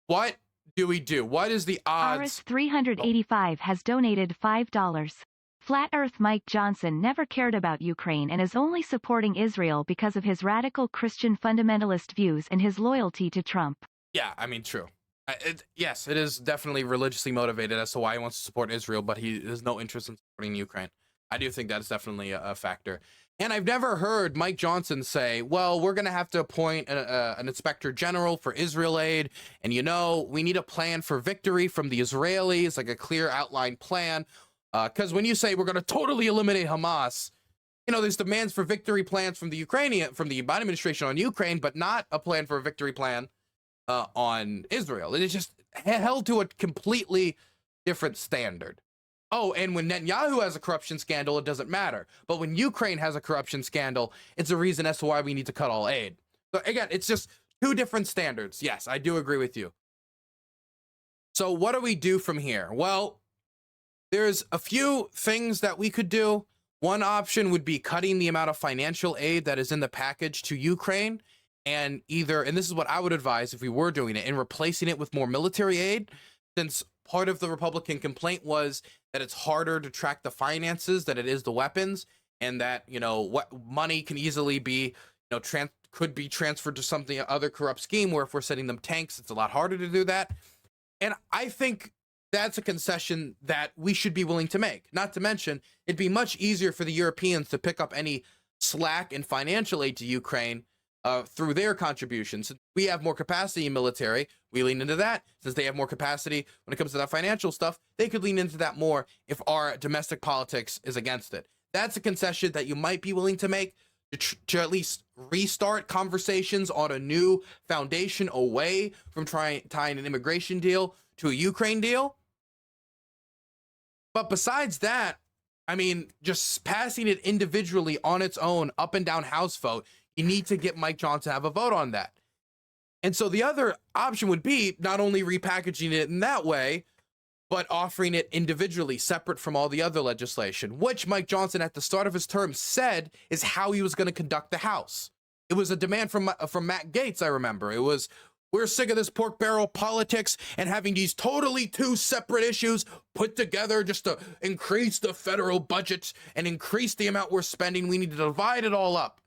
what do we do? What is the odds? Rs385 has donated $5. Flat Earth Mike Johnson never cared about Ukraine and is only supporting Israel because of his radical Christian fundamentalist views and his loyalty to Trump. Yeah, true. Yes, it is definitely religiously motivated as to why he wants to support Israel, but he has no interest in supporting Ukraine. I do think that's definitely a factor. And I've never heard Mike Johnson say, well, we're going to have to appoint an inspector general for Israel aid. And, you know, we need a plan for victory from the Israelis, like a clear outline plan. Because when you say we're going to totally eliminate Hamas, you know, there's demands for victory plans from the Biden administration on Ukraine, but not a plan for a victory plan on Israel. It is just held to a completely different standard. Oh, and when Netanyahu has a corruption scandal, it doesn't matter. But when Ukraine has a corruption scandal, it's a reason as to why we need to cut all aid. So again, it's just two different standards. Yes, I do agree with you. So what do we do from here? Well, there's a few things that we could do. One option would be cutting the amount of financial aid that is in the package to Ukraine, and this is what I would advise if we were doing it, and replacing it with more military aid, since part of the Republican complaint was that it's harder to track the finances than it is the weapons, and that, you know, what money can easily be, you know, could be transferred to something, other corrupt scheme, where if we're sending them tanks, it's a lot harder to do that. And I think that's a concession that we should be willing to make. Not to mention, it'd be much easier for the Europeans to pick up any slack in financial aid to Ukraine through their contributions. We have more capacity in military, we lean into that. Since they have more capacity when it comes to that financial stuff, they could lean into that more if our domestic politics is against it. That's a concession that you might be willing to make to at least restart conversations on a new foundation away from tying an immigration deal to a Ukraine deal. But besides that, I mean, just passing it individually on its own, up and down House vote, you need to get Mike Johnson to have a vote on that. And so the other option would be not only repackaging it in that way, but offering it individually, separate from all the other legislation, which Mike Johnson at the start of his term said is how he was going to conduct the House. It was a demand from Matt Gaetz, I remember. It was, we're sick of this pork barrel politics and having these totally two separate issues put together just to increase the federal budget and increase the amount we're spending. We need to divide it all up.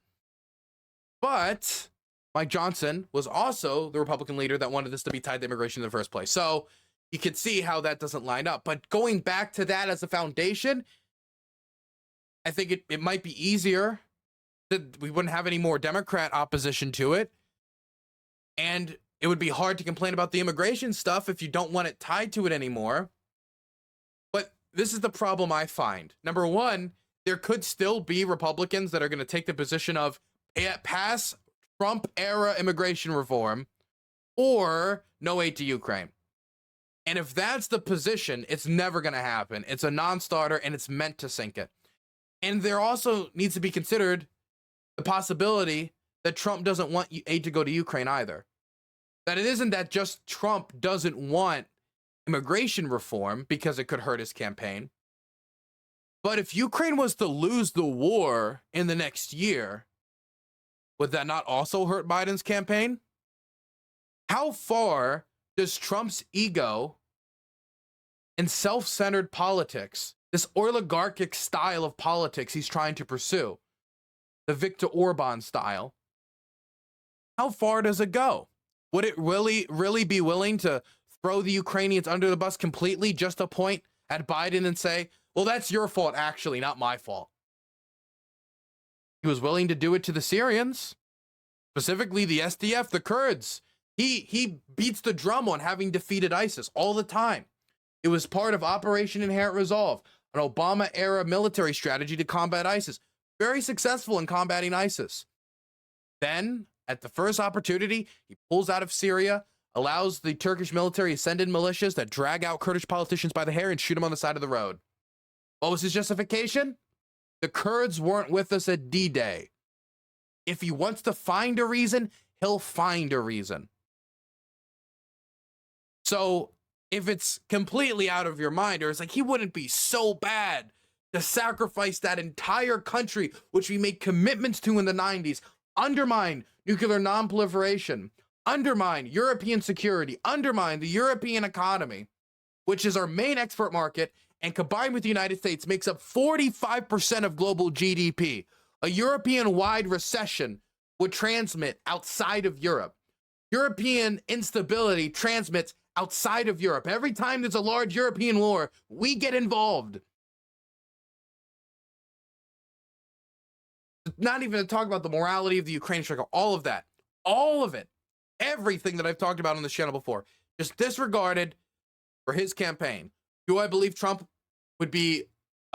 But Mike Johnson was also the Republican leader that wanted this to be tied to immigration in the first place. So you can see how that doesn't line up. But going back to that as a foundation, I think it might be easier. That we wouldn't have any more Democrat opposition to it. And it would be hard to complain about the immigration stuff if you don't want it tied to it anymore. But this is the problem I find. Number one, there could still be Republicans that are going to take the position of pass Trump-era immigration reform or no aid to Ukraine. And if that's the position, it's never going to happen. It's a non-starter, and it's meant to sink it. And there also needs to be considered the possibility that Trump doesn't want aid to go to Ukraine either. That it isn't that just Trump doesn't want immigration reform because it could hurt his campaign. But if Ukraine was to lose the war in the next year, would that not also hurt Biden's campaign? How far does Trump's ego and self-centered politics, this oligarchic style of politics he's trying to pursue, the Viktor Orban style, how far does it go? Would it really be willing to throw the Ukrainians under the bus completely just to point at Biden and say, well, that's your fault, actually, not my fault? He was willing to do it to the Syrians, specifically the SDF, the Kurds. He beats the drum on having defeated ISIS all the time. It was part of Operation Inherent Resolve, an Obama-era military strategy to combat ISIS. Very successful in combating ISIS. Then, at the first opportunity, he pulls out of Syria, allows the Turkish military to send in militias that drag out Kurdish politicians by the hair and shoot them on the side of the road. What was his justification? The Kurds weren't with us at D-Day. If he wants to find a reason, he'll find a reason. So if it's completely out of your mind, or it's like he wouldn't be so bad to sacrifice that entire country, which we made commitments to in the 90s, undermine nuclear non-proliferation, undermine European security, undermine the European economy, which is our main export market, and combined with the United States makes up 45% of global GDP. A European-wide recession would transmit outside of Europe. European instability transmits outside of Europe. Every time there's a large European war, we get involved. not even to talk about the morality of the Ukraine struggle, all of that, all of it, everything that I've talked about on this channel before, just disregarded for his campaign. Do I believe Trump would be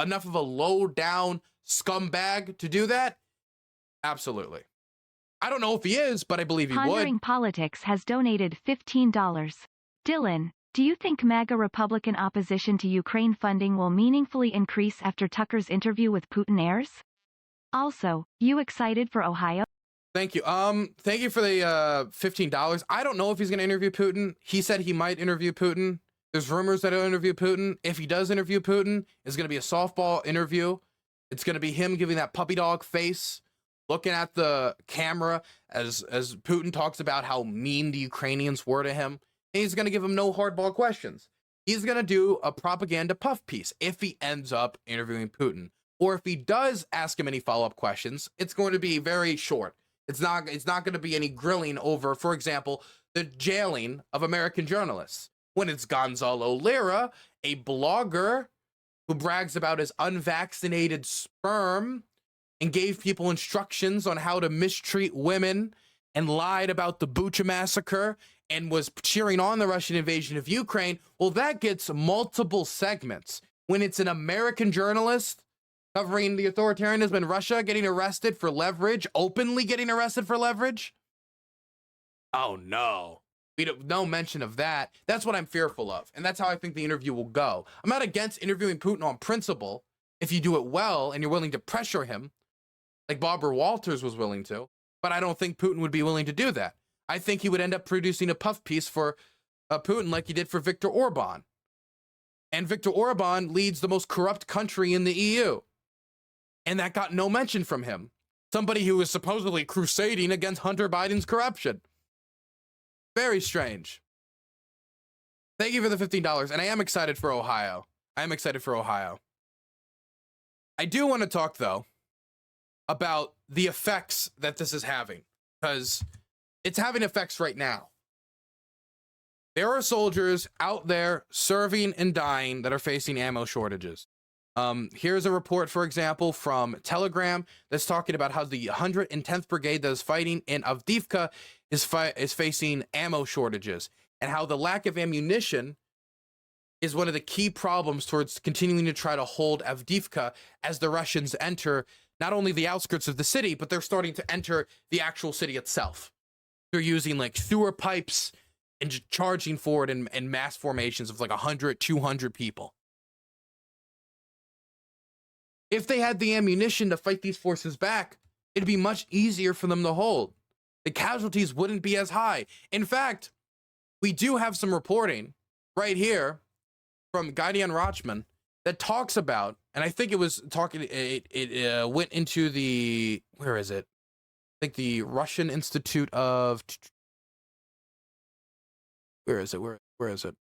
enough of a low-down scumbag to do that? Absolutely. I don't know if he is, but I believe he Pondering would. Politics has donated $15. Dylan, do you think MAGA Republican opposition to Ukraine funding will meaningfully increase after Tucker's interview with Putin airs? Also, you excited for Ohio? Thank you. Thank you for the $15. I don't know if he's going to interview Putin. He said he might interview Putin. There's rumors that he'll interview Putin. If he does interview Putin, it's going to be a softball interview. It's going to be him giving that puppy dog face, looking at the camera as Putin talks about how mean the Ukrainians were to him. And he's going to give him no hardball questions. He's going to do a propaganda puff piece if he ends up interviewing Putin. Or if he does ask him any follow-up questions, it's going to be very short. It's not going to be any grilling over, for example, the jailing of American journalists. When it's Gonzalo Lira, a blogger who brags about his unvaccinated sperm and gave people instructions on how to mistreat women and lied about the Bucha massacre and was cheering on the Russian invasion of Ukraine, well, that gets multiple segments. When it's an American journalist covering the authoritarianism in Russia getting arrested for leverage, openly getting arrested for leverage, oh no. We don't, no mention of that. That's what I'm fearful of. And that's how I think the interview will go. I'm not against interviewing Putin on principle if you do it well and you're willing to pressure him, like Barbara Walters was willing to. But I don't think Putin would be willing to do that. I think he would end up producing a puff piece for Putin like he did for Viktor Orban. And Viktor Orban leads the most corrupt country in the EU. And that got no mention from him. Somebody who was supposedly crusading against Hunter Biden's corruption. Very strange. Thank you for the $15. And I am excited for Ohio. I am excited for Ohio. I do want to talk, though, about the effects that this is having. Because it's having effects right now. There are soldiers out there serving and dying that are facing ammo shortages. Here's a report, for example, from Telegram that's talking about how the 110th Brigade that is fighting in Avdiivka is facing ammo shortages, and how the lack of ammunition is one of the key problems towards continuing to try to hold Avdiivka as the Russians enter not only the outskirts of the city, but they're starting to enter the actual city itself. They're using like sewer pipes and just charging forward in mass formations of like 100, 200 people. If they had the ammunition to fight these forces back, it'd be much easier for them to hold. The casualties wouldn't be as high. In fact, we do have some reporting right here from Gideon Rochman that talks about, and I think it was talking, it went into the, where is it? I think the Russian Institute of, where is it? Where is it?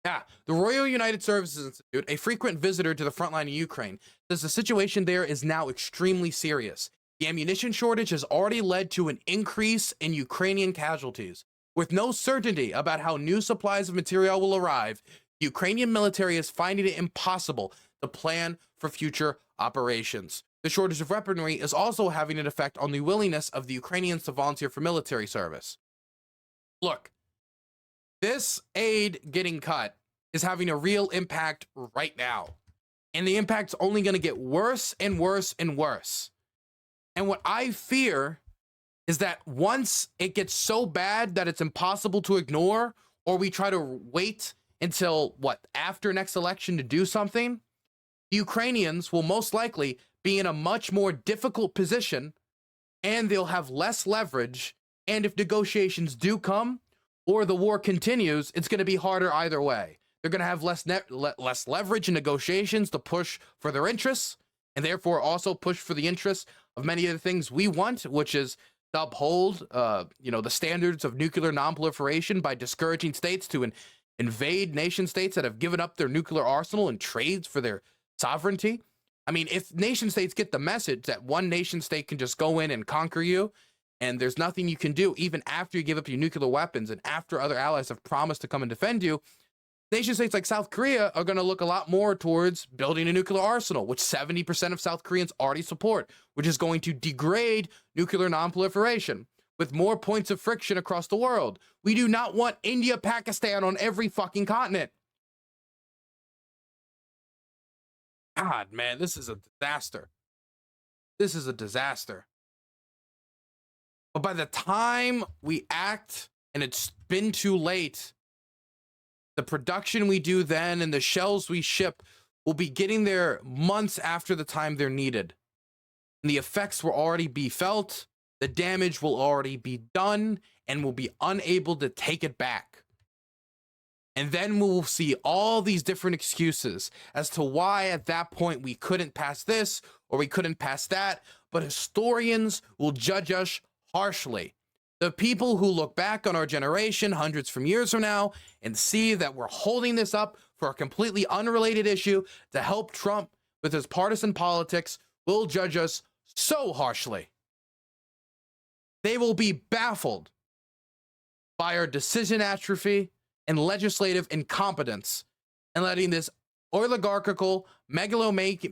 Yeah, the Royal United Services Institute, a frequent visitor to the front line of Ukraine, says the situation there is now extremely serious. The ammunition shortage has already led to an increase in Ukrainian casualties. With no certainty about how new supplies of material will arrive, the Ukrainian military is finding it impossible to plan for future operations. The shortage of weaponry is also having an effect on the willingness of the Ukrainians to volunteer for military service. Look, this aid getting cut is having a real impact right now. And the impact's only going to get worse and worse and worse. And what I fear is that once it gets so bad that it's impossible to ignore, or we try to wait until, after next election to do something, the Ukrainians will most likely be in a much more difficult position, and they'll have less leverage. And if negotiations do come, or the war continues, it's going to be harder either way. They're going to have less leverage in negotiations to push for their interests, and therefore also push for the interests of many of the things we want, which is to uphold, the standards of nuclear nonproliferation by discouraging states to invade nation states that have given up their nuclear arsenal in trades for their sovereignty. I mean, if nation states get the message that one nation state can just go in and conquer you, and there's nothing you can do even after you give up your nuclear weapons and after other allies have promised to come and defend you, Nation states like South Korea are going to look a lot more towards building a nuclear arsenal, which 70% of South Koreans already support, which is going to degrade nuclear nonproliferation with more points of friction across the world. We do not want India, Pakistan on every fucking continent. God, man, this is a disaster. This is a disaster. But by the time we act and it's been too late, the production we do then and the shells we ship will be getting there months after the time they're needed. And the effects will already be felt, the damage will already be done, and we'll be unable to take it back. And then we'll see all these different excuses as to why at that point we couldn't pass this or we couldn't pass that. But historians will judge us harshly. The people who look back on our generation hundreds from years from now and see that we're holding this up for a completely unrelated issue to help Trump with his partisan politics will judge us so harshly. They will be baffled by our decision atrophy and legislative incompetence and letting this oligarchical megalomaniac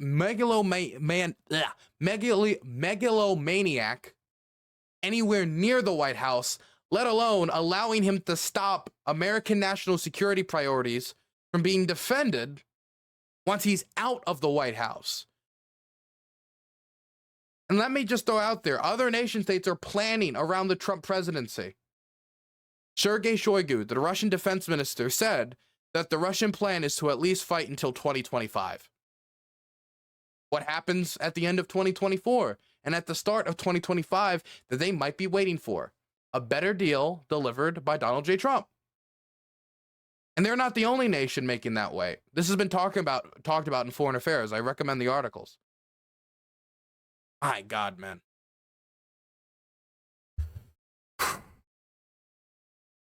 anywhere near the White House, let alone allowing him to stop American national security priorities from being defended once he's out of the White House. And let me just throw out there, other nation states are planning around the Trump presidency. Sergei Shoigu, the Russian defense minister, said that the Russian plan is to at least fight until 2025. What happens at the end of 2024 and at the start of 2025 that they might be waiting for? A better deal delivered by Donald J. Trump. And they're not the only nation making that way. This has been talked about in Foreign Affairs. I recommend the articles. My God, man.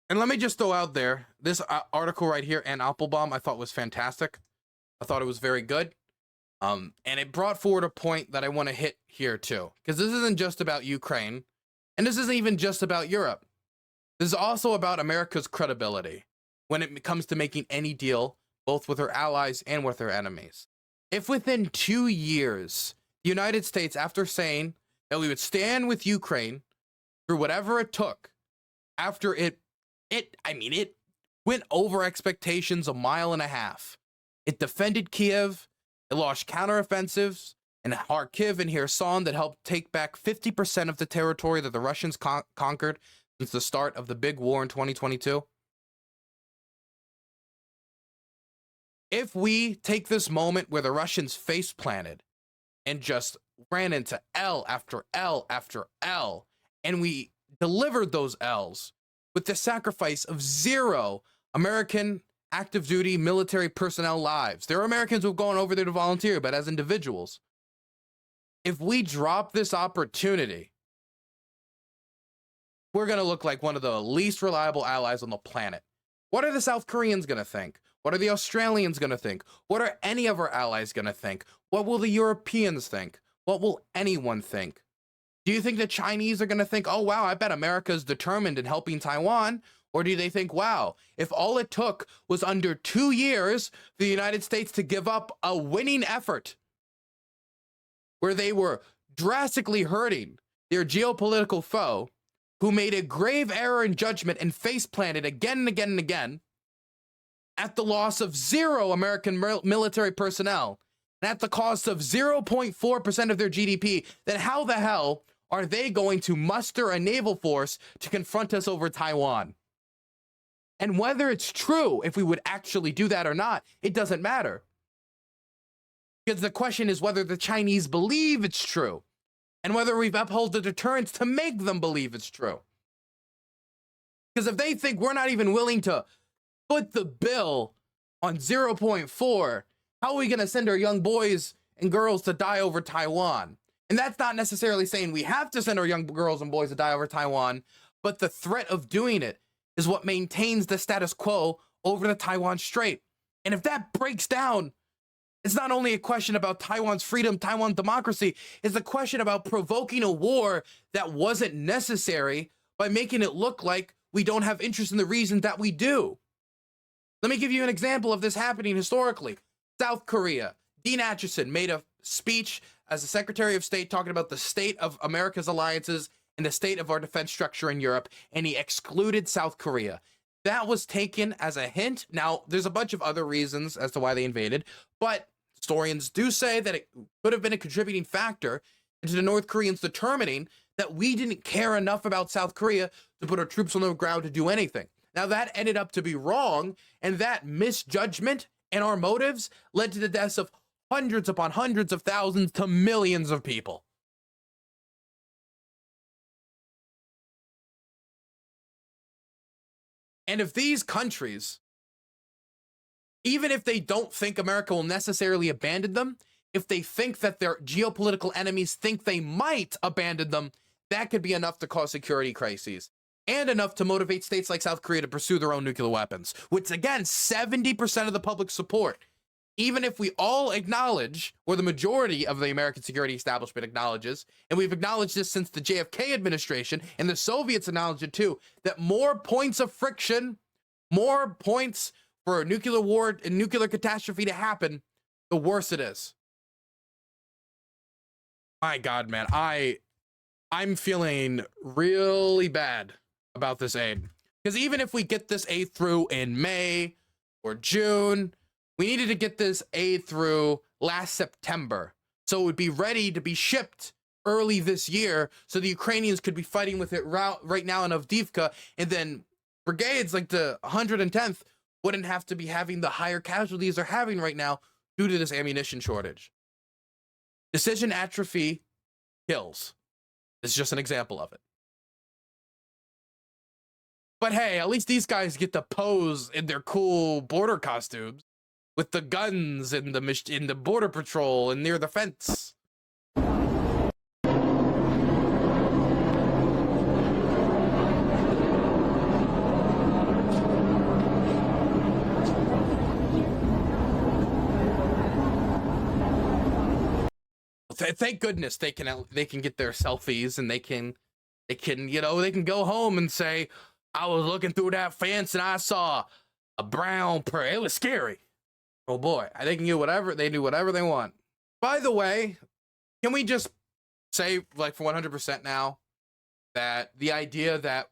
And let me just throw out there, this article right here, Ann Applebaum, I thought was fantastic. I thought it was very good. And it brought forward a point that I want to hit here too. Because this isn't just about Ukraine. And this isn't even just about Europe. This is also about America's credibility when it comes to making any deal, both with her allies and with her enemies. If within 2 years, the United States, after saying that we would stand with Ukraine through whatever it took, after it went over expectations a mile and a half. It defended Kiev, it launched counteroffensives in Kharkiv and Kherson that helped take back 50% of the territory that the Russians conquered since the start of the big war in 2022. If we take this moment where the Russians face planted and just ran into L after L after L, and we delivered those L's with the sacrifice of 0 American active duty military personnel lives. There are Americans who have gone over there to volunteer, but as individuals, if we drop this opportunity, we're going to look like one of the least reliable allies on the planet. What are the South Koreans going to think? What are the Australians going to think? What are any of our allies going to think? What will the Europeans think? What will anyone think? Do you think the Chinese are going to think, oh, wow, I bet America's determined in helping Taiwan? Or do they think, wow, if all it took was under 2 years for the United States to give up a winning effort where they were drastically hurting their geopolitical foe, who made a grave error in judgment and face planted again and again and again at the loss of 0 American military personnel and at the cost of 0.4% of their GDP, then how the hell are they going to muster a naval force to confront us over Taiwan? And whether it's true, if we would actually do that or not, it doesn't matter. Because the question is whether the Chinese believe it's true and whether we've upheld the deterrence to make them believe it's true. Because if they think we're not even willing to foot the bill on 0.4, how are we going to send our young boys and girls to die over Taiwan? And that's not necessarily saying we have to send our young girls and boys to die over Taiwan, but the threat of doing it is what maintains the status quo over the Taiwan Strait. And if that breaks down, it's not only a question about Taiwan's freedom, Taiwan democracy, it's a question about provoking a war that wasn't necessary by making it look like we don't have interest in the reason that we do. Let me give you an example of this happening historically. South Korea. Dean Acheson made a speech as the Secretary of State talking about the state of America's alliances and the state of our defense structure in Europe, and he excluded South Korea. That was taken as a hint. Now, there's a bunch of other reasons as to why they invaded, but historians do say that it could have been a contributing factor into the North Koreans determining that we didn't care enough about South Korea to put our troops on the ground to do anything. Now, that ended up to be wrong, and that misjudgment and our motives led to the deaths of hundreds upon hundreds of thousands to millions of people. And if these countries, even if they don't think America will necessarily abandon them, if they think that their geopolitical enemies think they might abandon them, that could be enough to cause security crises and enough to motivate states like South Korea to pursue their own nuclear weapons, which again, 70% of the public support. Even if we all acknowledge, or the majority of the American security establishment acknowledges, and we've acknowledged this since the JFK administration, and the Soviets acknowledged it too, that more points of friction, more points for a nuclear war and nuclear catastrophe to happen, the worse it is. My God, man, I'm feeling really bad about this aid. Because even if we get this aid through in May or June, we needed to get this aid through last September, so it would be ready to be shipped early this year, so the Ukrainians could be fighting with it right now in Avdiivka, and then brigades like the 110th wouldn't have to be having the higher casualties they're having right now due to this ammunition shortage. Decision atrophy kills. This is just an example of it. But hey, at least these guys get to pose in their cool border costumes with the guns and in the border patrol and near the fence. Thank goodness they can get their selfies, and they can go home and say, I was looking through that fence and I saw a brown prairie. It was scary. Oh boy, they can do whatever they want. By the way, can we just say, like, for 100% now, that the idea that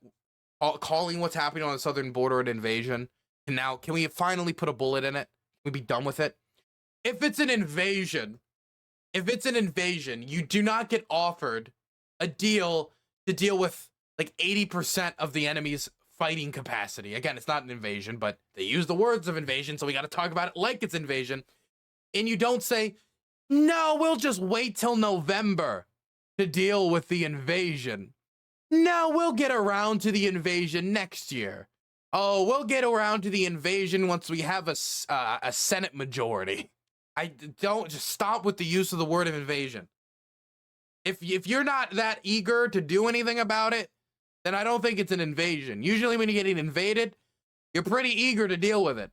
calling what's happening on the southern border an invasion, and now can we finally put a bullet in it? Can we be done with it? If it's an invasion, you do not get offered a deal to deal with like 80% of the enemy's fighting capacity. Again, it's not an invasion, but they use the words of invasion, so we got to talk about it like it's invasion. And you don't say, no, we'll just wait till November to deal with the invasion. No, we'll get around to the invasion next year. Oh, we'll get around to the invasion once we have a Senate majority. Just stop with the use of the word of invasion. If you're not that eager to do anything about it, then I don't think it's an invasion. Usually when you're getting invaded, you're pretty eager to deal with it.